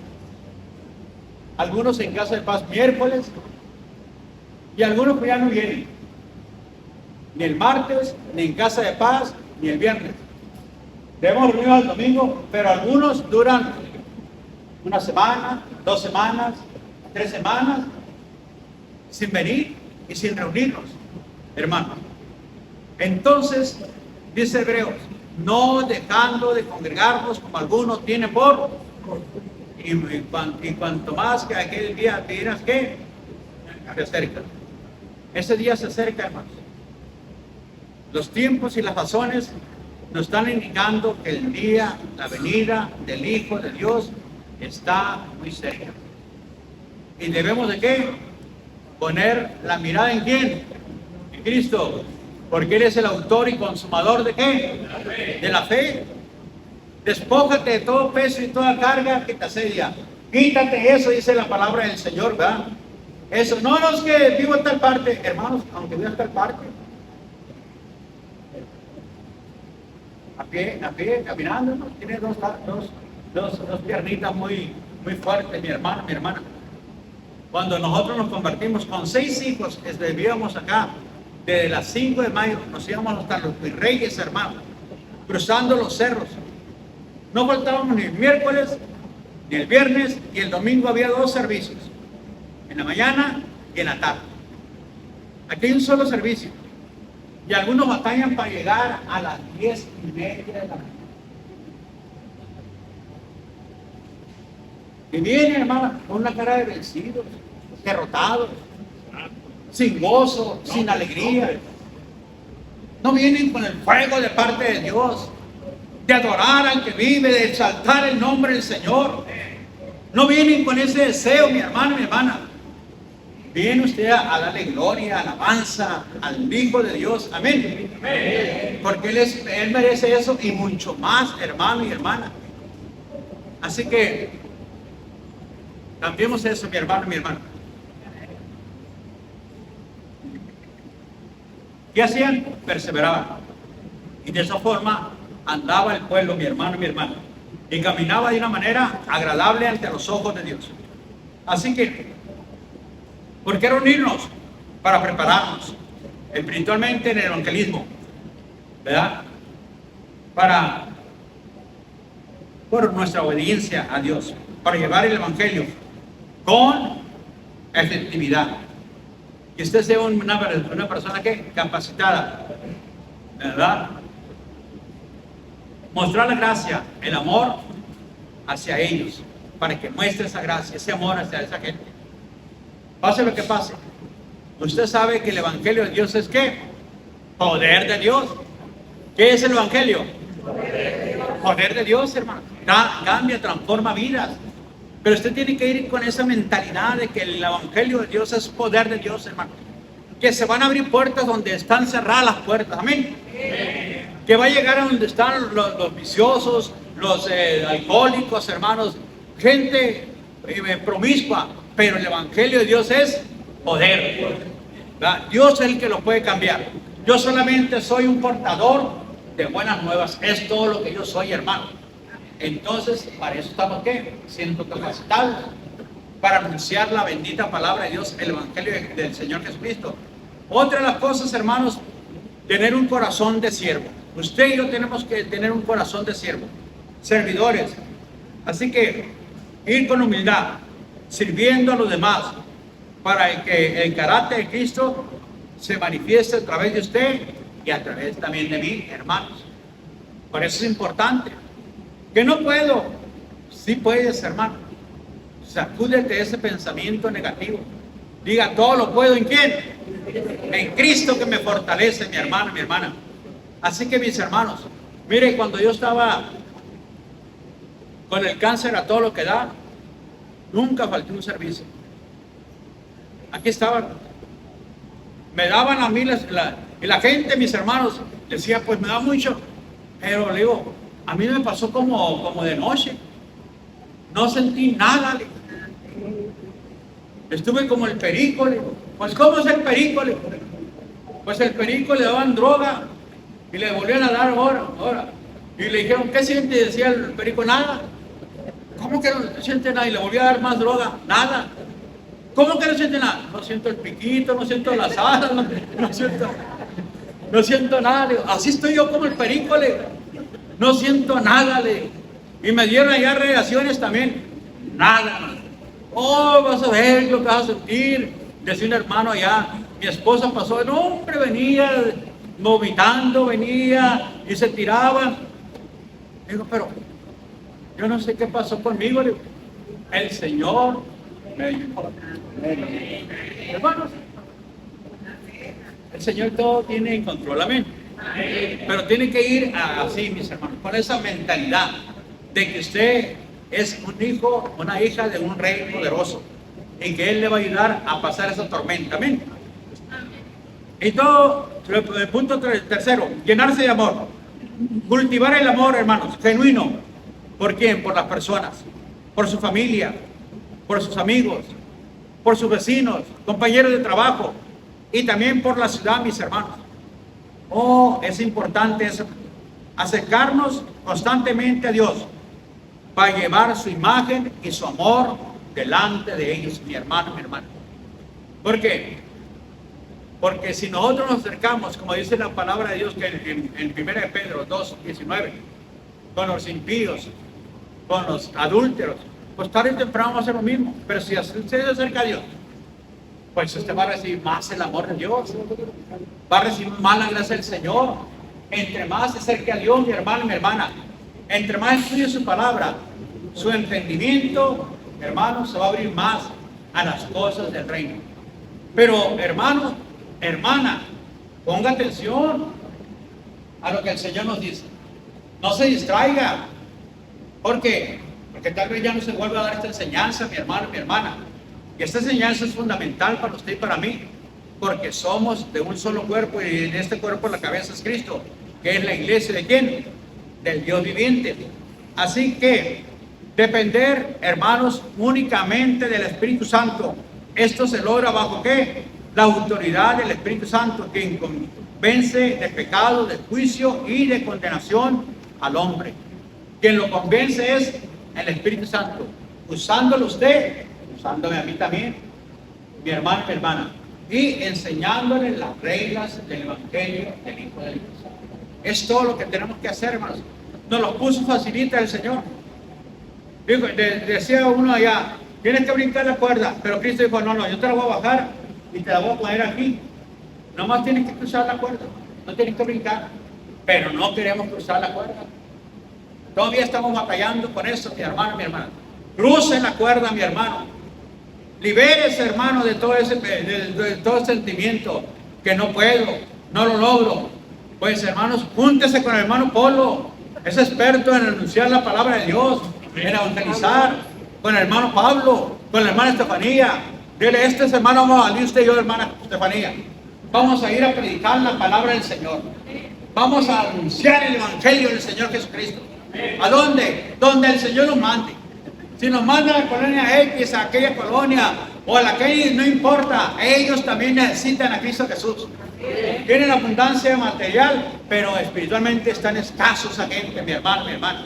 algunos en Casa de Paz miércoles, y algunos que ya no vienen, ni el martes, ni en Casa de Paz, ni el viernes. Debemos reunirnos el domingo, pero algunos duran una semana, 2 semanas, 3 semanas, sin venir y sin reunirnos, hermanos. Entonces, dice Hebreos, no dejando de congregarnos como algunos tienen por, y cuanto más que aquel día te dirás que se acerca. Ese día se acerca, hermanos. Los tiempos y las razones nos están indicando que el día, la venida del Hijo de Dios está muy cerca. ¿Y debemos de qué? Poner la mirada en quién? En Cristo. Porque Él es el autor y consumador de qué? De la fe. Despójate de todo peso y toda carga que te asedia. Quítate eso, dice la palabra del Señor, ¿verdad? Eso, no es que vivo en tal parte, hermanos, aunque vivo en tal parte. A pie, caminando, ¿no? Tiene dos piernitas muy fuertes, mi hermano, mi hermana. Cuando nosotros nos convertimos con 6 hijos, vivíamos acá, desde las 5 de mayo, nos íbamos hasta los Virreyes, hermanos, cruzando los cerros. No faltábamos ni el miércoles, ni el viernes, y el domingo había 2 servicios, en la mañana y en la tarde. Aquí hay un solo servicio. Y algunos batallan para llegar a las 10:30 de la mañana. Y vienen, hermano, con una cara de vencidos, derrotados, sin gozo, sin alegría. No vienen con el fuego de parte de Dios, de adorar al que vive, de exaltar el nombre del Señor. No vienen con ese deseo, mi hermano, mi hermana. Viene usted a darle gloria, alabanza al Hijo de Dios. Amén. Porque Él merece eso y mucho más, hermano y hermana. Así que cambiemos eso, mi hermano y mi hermana. ¿Qué hacían? Perseveraban. Y de esa forma andaba el pueblo, mi hermano y mi hermana. Y caminaba de una manera agradable ante los ojos de Dios. Así que, ¿por qué reunirnos? Para prepararnos espiritualmente en el evangelismo, ¿verdad? Por nuestra obediencia a Dios, para llevar el evangelio con efectividad. Que usted sea una persona que capacitada, ¿verdad? Mostrar la gracia, el amor hacia ellos, para que muestre esa gracia, ese amor hacia esa gente. Pase lo que pase, usted sabe que el evangelio de Dios es ¿qué? Poder de Dios. ¿Qué es el evangelio? Poder de Dios, hermano. Cambia, transforma vidas. Pero usted tiene que ir con esa mentalidad de que el evangelio de Dios es poder de Dios, hermano. Que se van a abrir puertas donde están cerradas las puertas. Amén. Que va a llegar a donde están los viciosos, los alcohólicos, hermanos, gente promiscua. Pero el evangelio de Dios es poder, ¿verdad? Dios es el que lo puede cambiar. Yo solamente soy un portador de buenas nuevas. Es todo lo que yo soy, hermano. Entonces, para eso estamos ¿qué? Siendo capacitados para anunciar la bendita palabra de Dios, el evangelio del Señor Jesucristo. Otra de las cosas, hermanos, tener un corazón de siervo. Usted y yo tenemos que tener un corazón de siervo, servidores. Así que ir con humildad, sirviendo a los demás, para que el carácter de Cristo se manifieste a través de usted y a través también de mí, hermanos. Por eso es importante. Que no puedo, sí puedes, hermano. Sacúdete ese pensamiento negativo. Diga, todo lo puedo ¿en quién? En Cristo que me fortalece, mi hermano, mi hermana. Así que mis hermanos, mire, cuando yo estaba con el cáncer a todo lo que da, nunca falté un servicio. Aquí estaban. Me daban a mí y la gente, mis hermanos, decía, pues me da mucho. Pero le digo, a mí me pasó como de noche. No sentí nada. Le digo. Estuve como el perico. Le digo. Pues ¿cómo es el perico? Le digo. Pues el perico le daban droga y le volvían a dar ahora. Y le dijeron, ¿qué siente? Y decía el perico, nada. ¿Cómo que no siente nada? Y le volvió a dar más droga, nada. ¿Cómo que no siente nada? No siento el piquito, no siento las alas, no siento nada. Le digo, así estoy yo como el perico, le digo. No siento nada, le digo. Y me dieron allá radiaciones también, nada. Oh, vas a ver lo que vas a sentir. Decía un hermano allá, mi esposa pasó, no hombre, venía vomitando, venía y se tiraban. Digo, pero yo no sé qué pasó conmigo. Digo, el Señor me ayudó. Hermanos, el Señor todo tiene en control, amén. Pero tiene que ir así, mis hermanos, con esa mentalidad de que usted es un hijo, una hija de un rey poderoso y que Él le va a ayudar a pasar esa tormenta, amén. Y todo, el punto tercero, llenarse de amor, cultivar el amor, hermanos, genuino. ¿Por quién? Por las personas, por su familia, por sus amigos, por sus vecinos, compañeros de trabajo y también por la ciudad, mis hermanos. Oh, es importante eso, acercarnos constantemente a Dios para llevar su imagen y su amor delante de ellos, mi hermano, mi hermana. ¿Por qué? Porque si nosotros nos acercamos, como dice la palabra de Dios que en 1 Pedro 2:19, con los impíos, con los adúlteros, pues tarde o temprano va a ser lo mismo. Pero si usted se acerca a Dios pues usted va a recibir más el amor de Dios, va a recibir más la gracia del Señor. Entre más se acerque a Dios, mi hermano y mi hermana, entre más estudie su palabra, su entendimiento, hermano, se va a abrir más a las cosas del reino. Pero, hermano, hermana, ponga atención a lo que el Señor nos dice. No se distraiga. ¿Por qué? Porque tal vez ya no se vuelve a dar esta enseñanza, mi hermano y mi hermana. Y esta enseñanza es fundamental para usted y para mí, porque somos de un solo cuerpo y en este cuerpo la cabeza es Cristo, que es la iglesia ¿de quién? Del Dios viviente. Así que depender, hermanos, únicamente del Espíritu Santo. Esto se logra bajo ¿qué? La autoridad del Espíritu Santo, quien convence de pecado, de juicio y de condenación al hombre. Quien lo convence es el Espíritu Santo, usándolo usted, usándome a mí también, mi hermano y mi hermana, y enseñándole las reglas del Evangelio del Hijo de Dios. Es todo lo que tenemos que hacer, hermanos. Nos lo puso facilita el Señor. Digo, decía uno allá, tienes que brincar la cuerda, pero Cristo dijo, no, yo te la voy a bajar y te la voy a poner aquí. Nomás tienes que cruzar la cuerda, no tienes que brincar, pero no queremos cruzar la cuerda. Todavía estamos batallando con eso, mi hermano, mi hermana. Cruce la cuerda, mi hermano. Libérese, hermano, de todo ese sentimiento que no puedo, no lo logro. Pues, hermanos, júntese con el hermano Polo, es experto en anunciar la palabra de Dios, en evangelizar, con el hermano Pablo, con la hermana Estefanía. Dile, este hermano vamos a salir usted y yo, hermana Estefanía. Vamos a ir a predicar la palabra del Señor. Vamos a anunciar el evangelio del Señor Jesucristo. ¿A dónde? Donde el Señor nos mande. Si nos manda a la colonia X, a aquella colonia, o a la que no importa, ellos también necesitan a Cristo Jesús. Tienen abundancia material, pero espiritualmente están escasos a gente, mi hermano, mi hermana.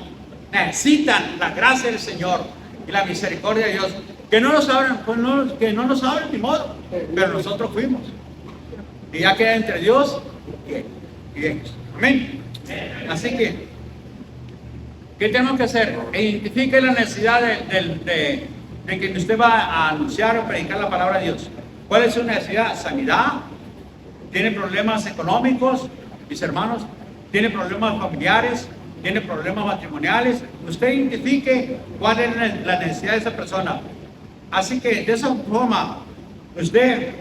Necesitan la gracia del Señor y la misericordia de Dios. Que no nos abran, pues que no nos abran ni modo, pero nosotros fuimos. Y ya queda entre Dios y ellos. Amén. Así que, ¿qué tenemos que hacer? Identifique la necesidad de que usted va a anunciar o predicar la palabra de Dios. ¿Cuál es su necesidad? Sanidad. ¿Tiene problemas económicos, mis hermanos? ¿Tiene problemas familiares? ¿Tiene problemas matrimoniales? Usted identifique cuál es la necesidad de esa persona. Así que de esa forma, usted,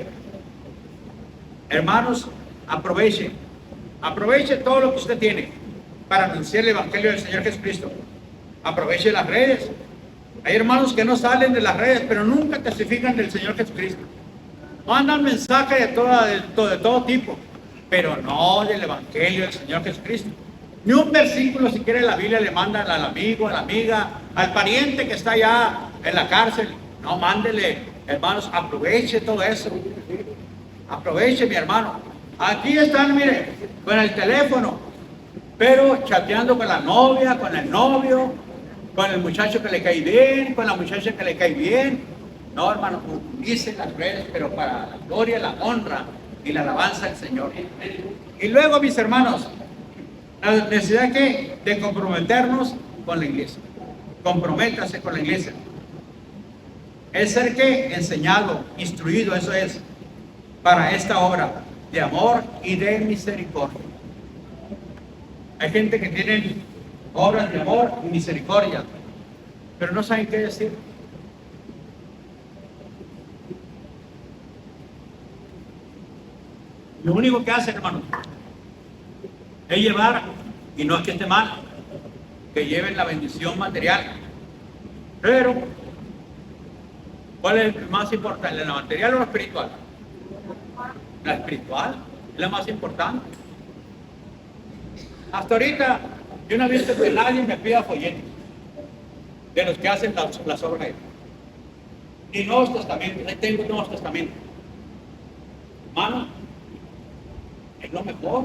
hermanos, aproveche todo lo que usted tiene para anunciar el Evangelio del Señor Jesucristo. Aproveche las redes. Hay hermanos que no salen de las redes, pero nunca testifican del Señor Jesucristo. Mandan mensajes de todo tipo, pero no del Evangelio del Señor Jesucristo. Ni un versículo siquiera en la Biblia le mandan al amigo, a la amiga, al pariente que está allá en la cárcel. No, mándele, hermanos, aproveche todo eso. Aproveche, mi hermano. Aquí están, mire, con el teléfono, pero chateando con la novia, con el novio, con el muchacho que le cae bien, con la muchacha que le cae bien. No, hermano, utilice las redes, pero para la gloria, la honra y la alabanza del Señor. Y luego, mis hermanos, la necesidad de comprometernos con la iglesia. Comprométase con la iglesia. Es ser enseñado, instruido, eso es, para esta obra de amor y de misericordia. Hay gente que tiene obras de amor y misericordia, pero no saben qué decir. Lo único que hacen, hermano, es llevar, y no es que esté mal, que lleven la bendición material. Pero, ¿cuál es el más importante? ¿La material o la espiritual? La espiritual es la más importante. Hasta ahorita, yo no he visto que nadie me pida folletos de los que hacen las obras. Ni Nuevos Testamentos, ahí tengo Nuevos Testamentos. Hermano, es lo mejor.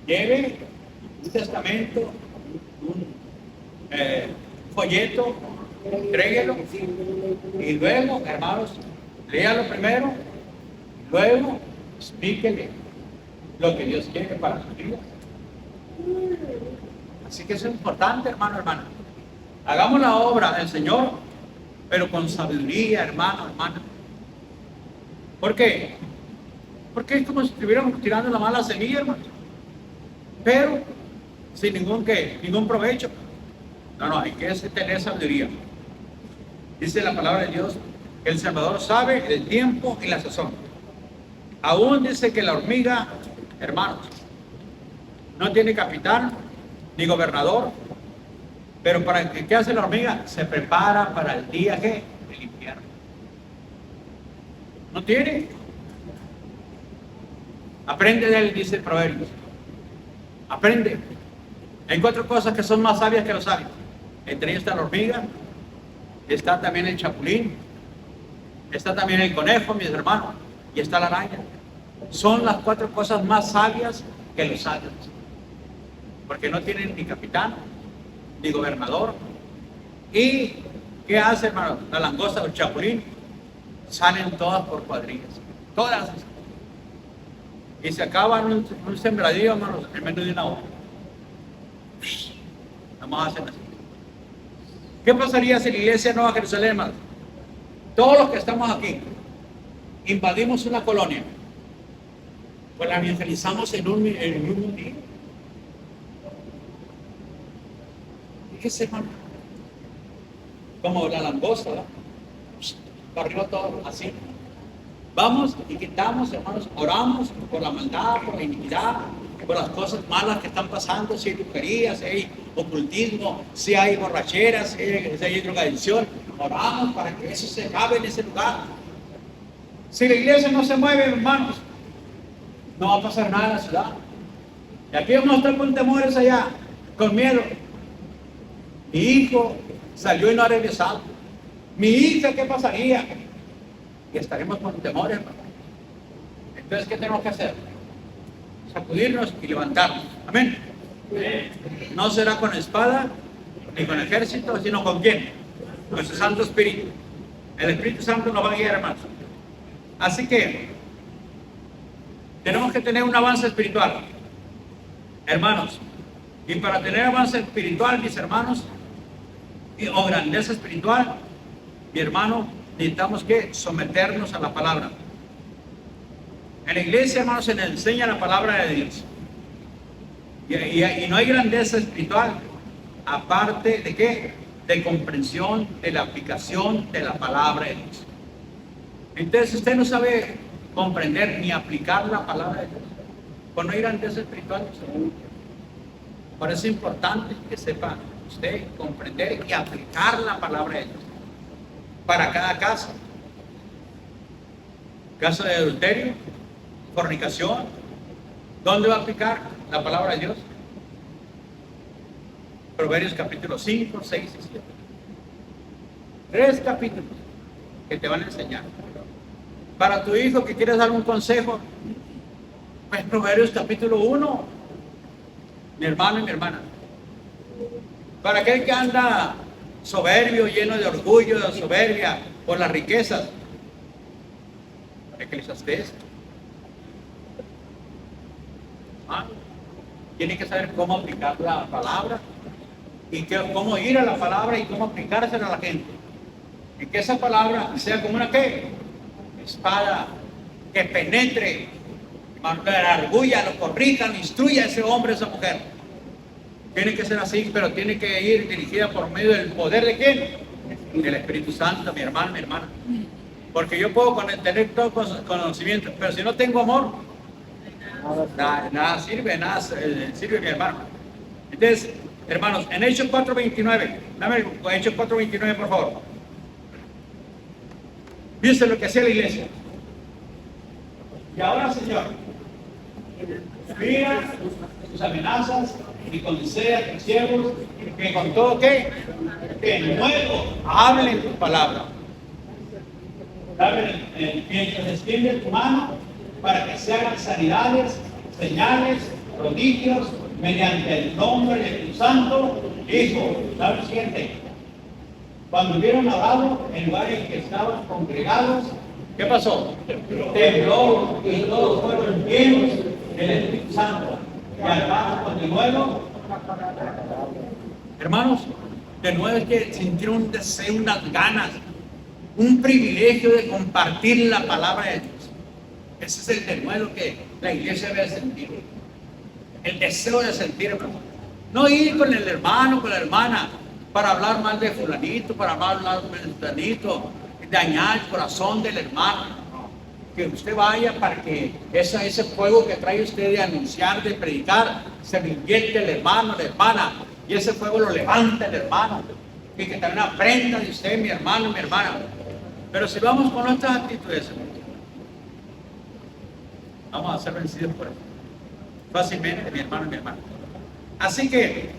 Lleve un testamento, un folleto, entréguelo y luego, hermanos, léalo primero, luego explíquele lo que Dios quiere para sus vidas. Así que eso es importante, hermano, hermana. Hagamos la obra del Señor, pero con sabiduría, hermano, hermana. ¿Por qué? Porque es como si estuviéramos tirando la mala semilla, hermano. Pero sin ningún provecho. No, hay que tener sabiduría. Dice la palabra de Dios que el Salvador sabe el tiempo y la sazón. Aún dice que la hormiga, hermanos, no tiene capitán ni gobernador, pero ¿qué hace la hormiga? Se prepara para el día del infierno. No tiene. Aprende de él, dice el Proverbios. Aprende. Hay 4 cosas que son más sabias que los sabios. Entre ellas está la hormiga, está también el chapulín, está también el conejo, mis hermanos, y está la araña. Son las 4 cosas más sabias que los sabios. Porque no tienen ni capitán, ni gobernador. ¿Y qué hace, hermano? La langosta o el chapulín salen todas por cuadrillas. Todas. Y se acaban un sembradío, hermanos, en menos de una hora. Vamos a hacer así. ¿Qué pasaría si la iglesia de Nueva Jerusalén, hermanos, todos los que estamos aquí, invadimos una colonia, pues la evangelizamos en un día? Fíjese, hermano, como la langosta, ¿verdad? Corrió todo así. Vamos y quitamos, hermanos, oramos por la maldad, por la iniquidad, por las cosas malas que están pasando, si hay brujería, si hay ocultismo, si hay borracheras, si hay drogadicción. Oramos para que eso se acabe en ese lugar. Si la iglesia no se mueve, hermanos, no va a pasar nada en la ciudad. Y aquí vamos a estar con temores allá, con miedo. Mi hijo salió y no ha regresado. Mi hija, ¿qué pasaría? Y estaremos con temores, hermano. Entonces, ¿qué tenemos que hacer? Sacudirnos y levantarnos. Amén. No será con espada ni con ejército, sino con quién? Con su Santo Espíritu. El Espíritu Santo nos va a guiar, hermanos. Así que tenemos que tener un avance espiritual, hermanos. Y para tener avance espiritual, mis hermanos, o grandeza espiritual, mi hermano, necesitamos que someternos a la palabra. En la iglesia, hermanos, se nos enseña la palabra de Dios. Y no hay grandeza espiritual aparte de ¿qué? De comprensión, de la aplicación de la palabra de Dios. Entonces, usted no sabe comprender ni aplicar la palabra de Dios, pues no hay grandeza espiritual. Por eso es importante que sepa usted comprender y aplicar la palabra de Dios para cada caso. Caso de adulterio, fornicación, ¿dónde va a aplicar la palabra de Dios? Proverbios capítulo 5, 6 y 7. 3 capítulos que te van a enseñar. Para tu hijo que quieres dar un consejo, pues Proverbios capítulo 1, mi hermano y mi hermana. Para aquel que anda soberbio, lleno de orgullo, de soberbia por las riquezas, Eclesiastés. Tiene que saber cómo aplicar la palabra y cómo ir a la palabra y cómo aplicársela a la gente. Y que esa palabra sea como una ¿qué? Espada que penetre, argulla, lo corrija, instruya a ese hombre, a esa mujer. Tiene que ser así, pero tiene que ir dirigida por medio del poder de ¿quién? Del Espíritu Santo, mi hermano, mi hermana. Porque yo puedo tener todo conocimiento, pero si no tengo amor, nada sirve, mi hermano. Entonces, hermanos, en Hechos 4:29, dame Hechos 4:29, por favor. Dice lo que hacía la iglesia. Y ahora, Señor, mira sus amenazas y concede a tus siervos que con todo que nuevo hablen tu palabra. Dame mientras extiende tu mano para que se hagan sanidades, señales, prodigios mediante el nombre de tu santo Hijo. ¿Sabe lo siguiente? Cuando hubieron orado en lugares que estaban congregados, ¿qué pasó? Tembló y todos fueron llenos del Espíritu Santo. Y hermanos, de nuevo, hermanos, de nuevo es que sintieron un deseo, unas ganas, un privilegio de compartir la palabra de Dios. Ese es el denuedo que la iglesia debe sentir. El deseo de sentir, hermano. No ir con el hermano, con la hermana, para hablar mal de fulanito, para hablar mal de fulanito, dañar el corazón del hermano. Que usted vaya para que ese fuego que trae usted de anunciar, de predicar, se le invierte el hermano, la hermana, y ese fuego lo levanta el hermano. Y que también aprenda de usted, mi hermano, mi hermana. Pero si vamos con nuestras actitudes, vamos a ser vencidos por eso. Fácilmente, mi hermano y mi hermana. Así que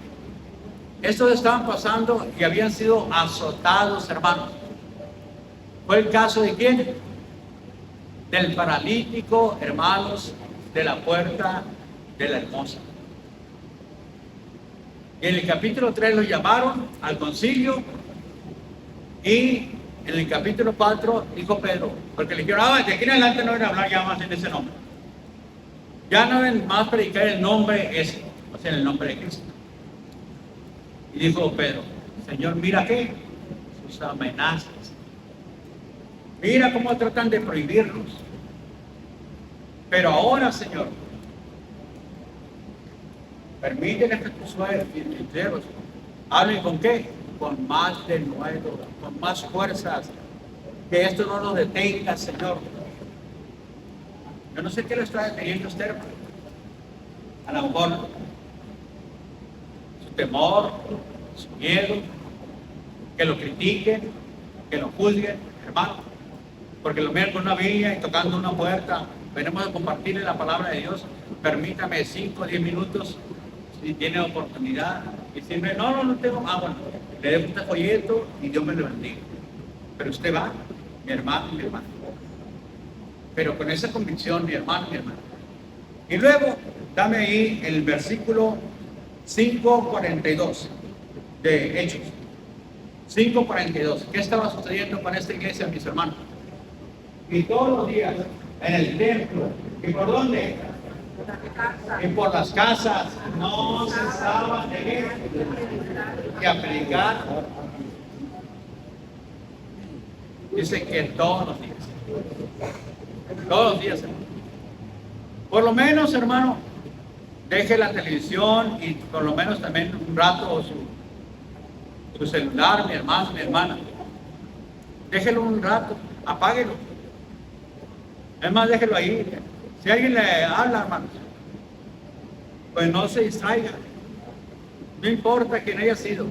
estos estaban pasando y habían sido azotados, hermanos. ¿Fue el caso de quién? Del paralítico, hermanos, de la puerta de la hermosa. Y en el capítulo 3 lo llamaron al concilio, y en el capítulo 4 dijo Pedro, porque le dijeron, de aquí en adelante no van a hablar ya más en ese nombre. Ya no ven más predicar el nombre ese, o sea, el nombre de Cristo. Y dijo Pedro, Señor, mira qué, sus amenazas. Mira cómo tratan de prohibirnos. Pero ahora, Señor, permítele que tus siervos hablen con qué? Con más denuedo, con más fuerzas. Que esto no nos detenga, Señor. Yo no sé qué le está deteniendo usted, hermano. A lo mejor su temor, su miedo, que lo critiquen, que lo juzguen, hermano. Porque lo miran con una Biblia y tocando una puerta. Venimos a compartirle la palabra de Dios. Permítame 5 o 10 minutos si tiene oportunidad. Y siempre, no tengo. Bueno, le dejo este folleto y Dios me lo bendiga. Pero usted va, mi hermano y mi hermana. Pero con esa convicción, mi hermano y mi hermana. Y luego, dame ahí el versículo 5:42 de Hechos. 5:42. ¿Qué estaba sucediendo con esta iglesia, mis hermanos? Y todos los días en el templo. ¿Y por dónde? Y por las casas. No cesaban de predicar. Dice que todos los días. Todos los días, hermano. Por lo menos, hermano, deje la televisión y por lo menos también un rato su celular, mi hermano, mi hermana. Déjelo un rato, apáguelo. Es más, déjelo ahí. Si alguien le habla, hermanos, pues no se distraiga. No importa quién haya sido.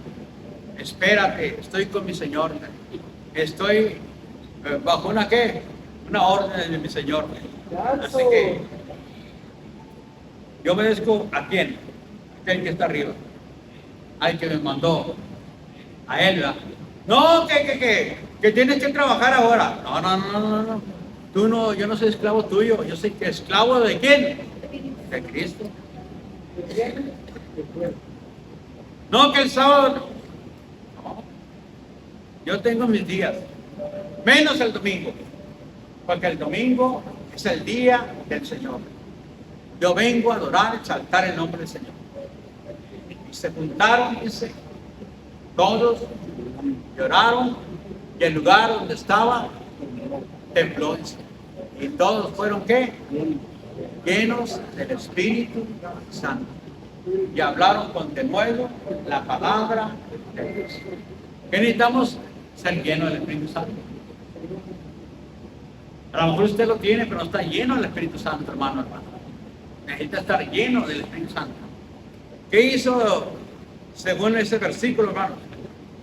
Espérate, estoy con mi Señor. Estoy bajo una ¿qué? Una orden de mi Señor. Así que yo obedezco a quién, aquel que está arriba, al que me mandó, a él. No, que tienes que trabajar ahora. No. Tú no, yo no soy esclavo tuyo, yo soy esclavo de quién, de Cristo. No, que el sábado no. Yo tengo mis días, menos el domingo, porque el domingo es el día del Señor. Yo vengo a adorar, exaltar el nombre del Señor. Y se juntaron, dice, todos lloraron, y el lugar donde estaba tembló. Y todos fueron ¿qué? Llenos del Espíritu Santo. Y hablaron con denuedo la palabra de Dios. ¿Qué necesitamos? Ser llenos del Espíritu Santo. A lo mejor usted lo tiene, pero no está lleno del Espíritu Santo, hermano. Necesita estar lleno del Espíritu Santo. ¿Qué hizo según ese versículo, hermano?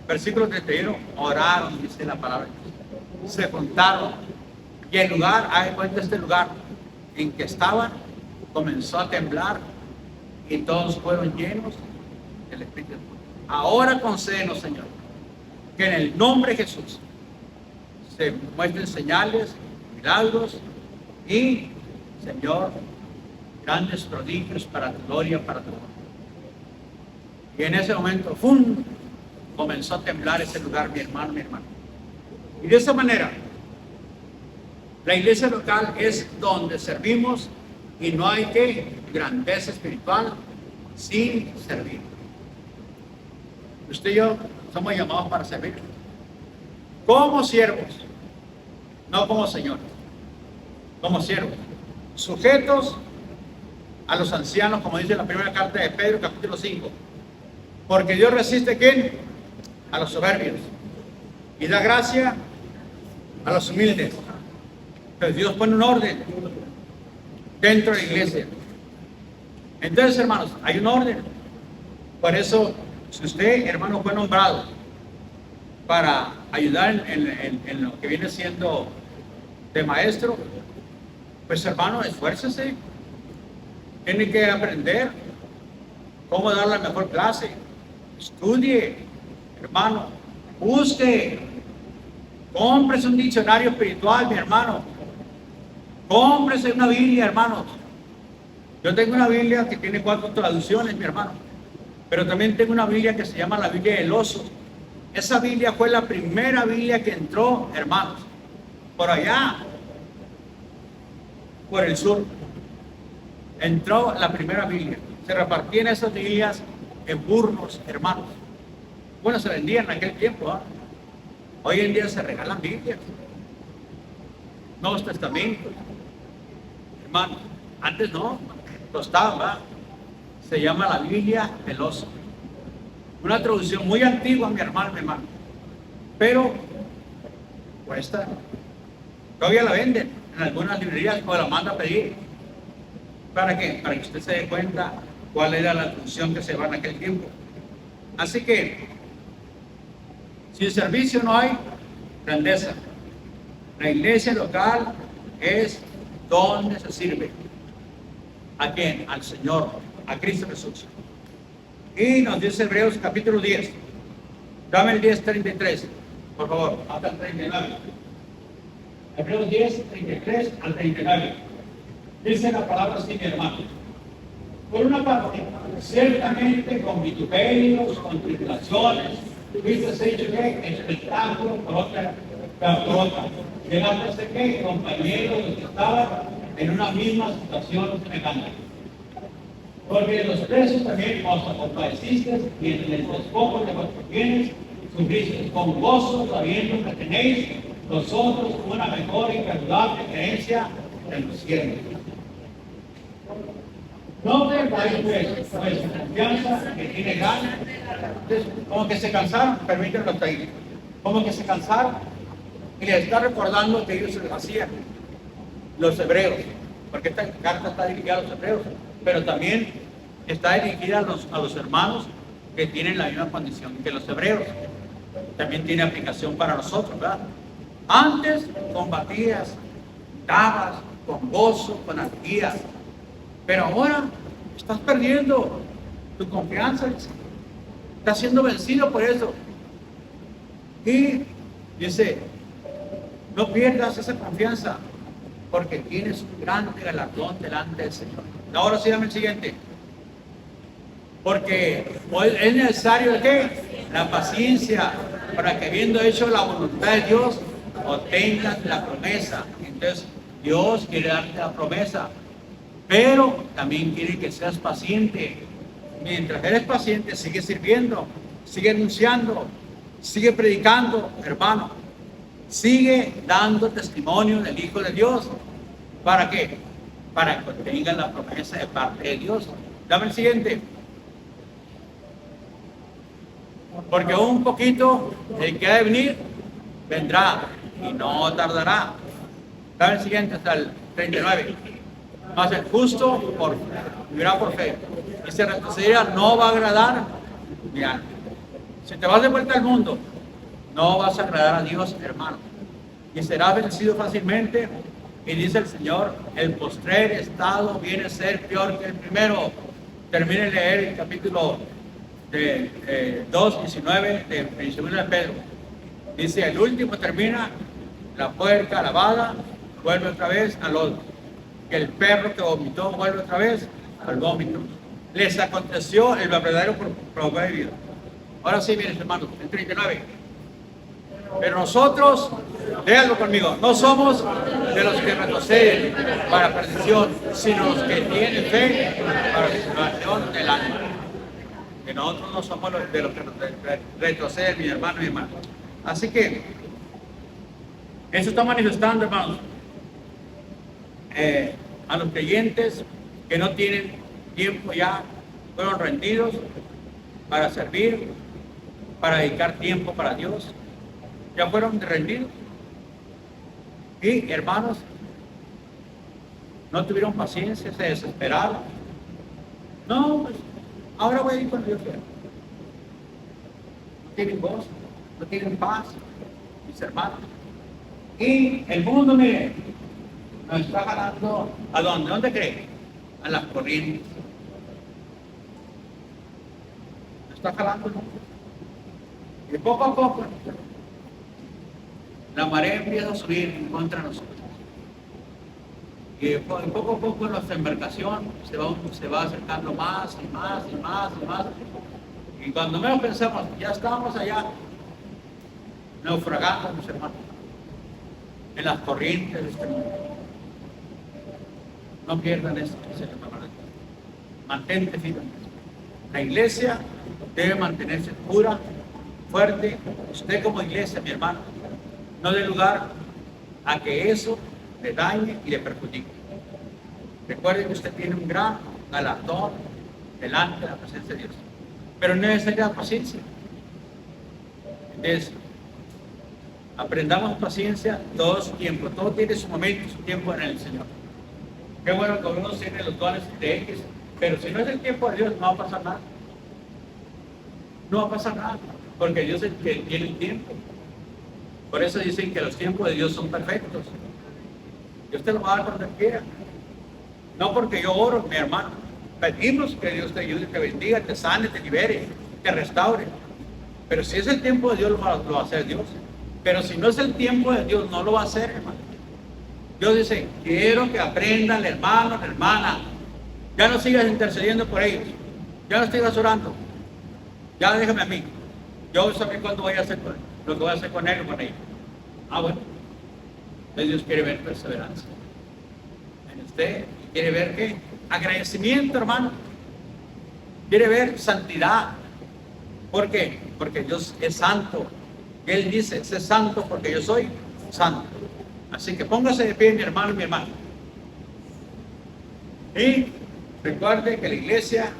Versículo 31, oraron, dice la palabra. Se juntaron. Y el lugar, hay cuenta este lugar en que estaban, comenzó a temblar y todos fueron llenos del Espíritu Santo. Ahora concédenos, Señor, que en el nombre de Jesús se muestren señales, milagros y, Señor, grandes prodigios para tu gloria, para tu honor. Y en ese momento, ¡fum!, comenzó a temblar ese lugar, mi hermano, mi hermano. Y de esa manera, la iglesia local es donde servimos y no hay que grandeza espiritual sin servir. Usted y yo somos llamados para servir como siervos, no como señores, como siervos. sujetos a los ancianos, como dice la primera carta de Pedro, capítulo 5. Porque Dios resiste, ¿quién? A los soberbios. Y da gracia a los humildes. Entonces Dios pone un orden dentro de la iglesia. Entonces, hermanos, hay un orden. Por eso, si usted, hermano, fue nombrado para ayudar en lo que viene siendo de maestro, pues hermano, esfuércese. Tiene que aprender cómo dar la mejor clase. Estudie, hermano. Busque. Cómprese un diccionario espiritual, mi hermano. Cómprese una Biblia, hermanos. Yo tengo una Biblia que tiene 4 traducciones, mi hermano. Pero también tengo una Biblia que se llama la Biblia del Oso. Esa Biblia fue la primera Biblia que entró, hermanos, por allá, por el sur. Entró la primera Biblia. Se repartían esas Biblias en burros, hermanos. Bueno, se vendían en aquel tiempo, ¿eh? Hoy en día se regalan Biblias, Nuevos Testamentos, hermanos. Antes no, costaban, ¿verdad? Se llama la Biblia del Oso. Una traducción muy antigua, mi hermano, pero cuesta. Todavía la venden en algunas librerías o la manda a pedir. ¿Para qué? Para que usted se dé cuenta cuál era la traducción que se va en aquel tiempo. Así que, sin servicio no hay grandeza. La iglesia local es donde se sirve. ¿A quién? Al Señor, a Cristo Jesús. Y nos dice Hebreos capítulo 10. Dame el 10:33, por favor, hasta el 39. Hebreos 10:33 al 39. Dice la palabra así, mi hermano. Por una parte, ciertamente con vituperios, con tribulaciones, fuiste hecho que espectáculo por otra. Llegaste que compañeros que estaban en una misma situación semejante. Porque los presos también os compadecisteis y en el despojo de vuestros bienes sufristeis con gozo, sabiendo que tenéis vosotros una mejor y perdurable creencia en los cielos. No perdáis pues vuestra confianza que tiene ganas. Como que se cansaron, permítanlo hasta ahí. Como que se cansaron y les está recordando que ellos se les hacían los hebreos, porque esta carta está dirigida a los hebreos, pero también está dirigida a los hermanos que tienen la misma condición que los hebreos. También tiene aplicación para nosotros, ¿verdad? Antes combatías, dabas con gozo, con alegría, pero ahora estás perdiendo tu confianza, estás siendo vencido por eso. Y dice, no pierdas esa confianza, porque tienes un grande galardón delante del Señor. Ahora sí, dame el siguiente. Porque es necesario ¿qué? La paciencia, para que habiendo hecho la voluntad de Dios, obtengas la promesa. Entonces, Dios quiere darte la promesa, pero también quiere que seas paciente. Mientras eres paciente, sigue sirviendo, sigue anunciando, sigue predicando, hermano. Sigue dando testimonio del Hijo de Dios. ¿Para qué? Para que obtengas la promesa de parte de Dios. Dame el siguiente. Porque un poquito el que ha de venir vendrá y no tardará. Dame el siguiente hasta el 39. Mas el justo vivirá por fe. Y si retrocederá, no va a agradar. Mira, si te vas de vuelta al mundo, no vas a agradar a Dios, hermano. Y serás vencido fácilmente. Y dice el Señor, el postrer estado viene a ser peor que el primero. Termine de leer el capítulo 2:19 de Pedro. Dice, el último termina, la puerca lavada vuelve otra vez al lodo. Que el perro que vomitó vuelve otra vez al vómito. Les aconteció el verdadero proverbio. Ahora sí, miren hermanos, el 39. Pero nosotros, léanlo conmigo, no somos de los que retroceden para perdición, sino los que tienen fe para la salvación del alma. Que nosotros no somos de los que retroceden, mi hermano y mi hermana. Así que, eso está manifestando, hermanos, a los creyentes que no tienen tiempo ya, fueron rendidos para servir, para dedicar tiempo para Dios, ya fueron rendidos. Y hermanos, no tuvieron paciencia, se desesperaron. No, pues ahora voy a ir cuando yo quiera. No tienen gozo, no tienen paz, mis hermanos. Y el mundo, mire, nos está jalando. ¿A dónde? ¿Dónde cree? A las corrientes. Nos está jalando, ¿no? Y poco a poco la marea empieza a subir contra nosotros. Y poco a poco nuestra embarcación se va acercando más y más y más y más. Y cuando menos pensamos, ya estamos allá, naufragando, mis hermanos, en las corrientes de este mundo. No pierdan eso, mantente firme. La iglesia debe mantenerse pura, fuerte. Usted como iglesia, mi hermano, no dé lugar a que eso le dañe y le perjudique. Recuerde que usted tiene un gran galardón delante de la presencia de Dios, pero no es necesaria paciencia. Entonces, aprendamos paciencia, todo su tiempo, todo tiene su momento, su tiempo en el Señor. Qué bueno que uno tiene los dones de X, pero si no es el tiempo de Dios, no va a pasar nada. No va a pasar nada, porque Dios es el que tiene el tiempo. Por eso dicen que los tiempos de Dios son perfectos. Dios te lo va a dar cuando quiera. No porque yo oro, mi hermano. Pedimos que Dios te ayude, te bendiga, te sane, te libere, te restaure. Pero si es el tiempo de Dios, lo va a hacer Dios. Pero si no es el tiempo de Dios, no lo va a hacer, hermano. Dios dice, quiero que aprendan el hermano, la hermana. Ya no sigas intercediendo por ellos. Ya no sigas orando. Ya déjame a mí. Yo sabré cuándo voy a hacer lo que voy a hacer con él o con ella. Ah, bueno. Entonces Dios quiere ver perseverancia en usted. Quiere ver qué? Agradecimiento, hermano. Quiere ver santidad. ¿Por qué? Porque Dios es santo. Él dice, sé santo porque yo soy santo. Así que póngase de pie, mi hermano y mi hermana. Y recuerde que la iglesia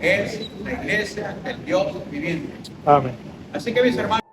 es la iglesia del Dios viviente.
Amén.
Así que mis hermanos.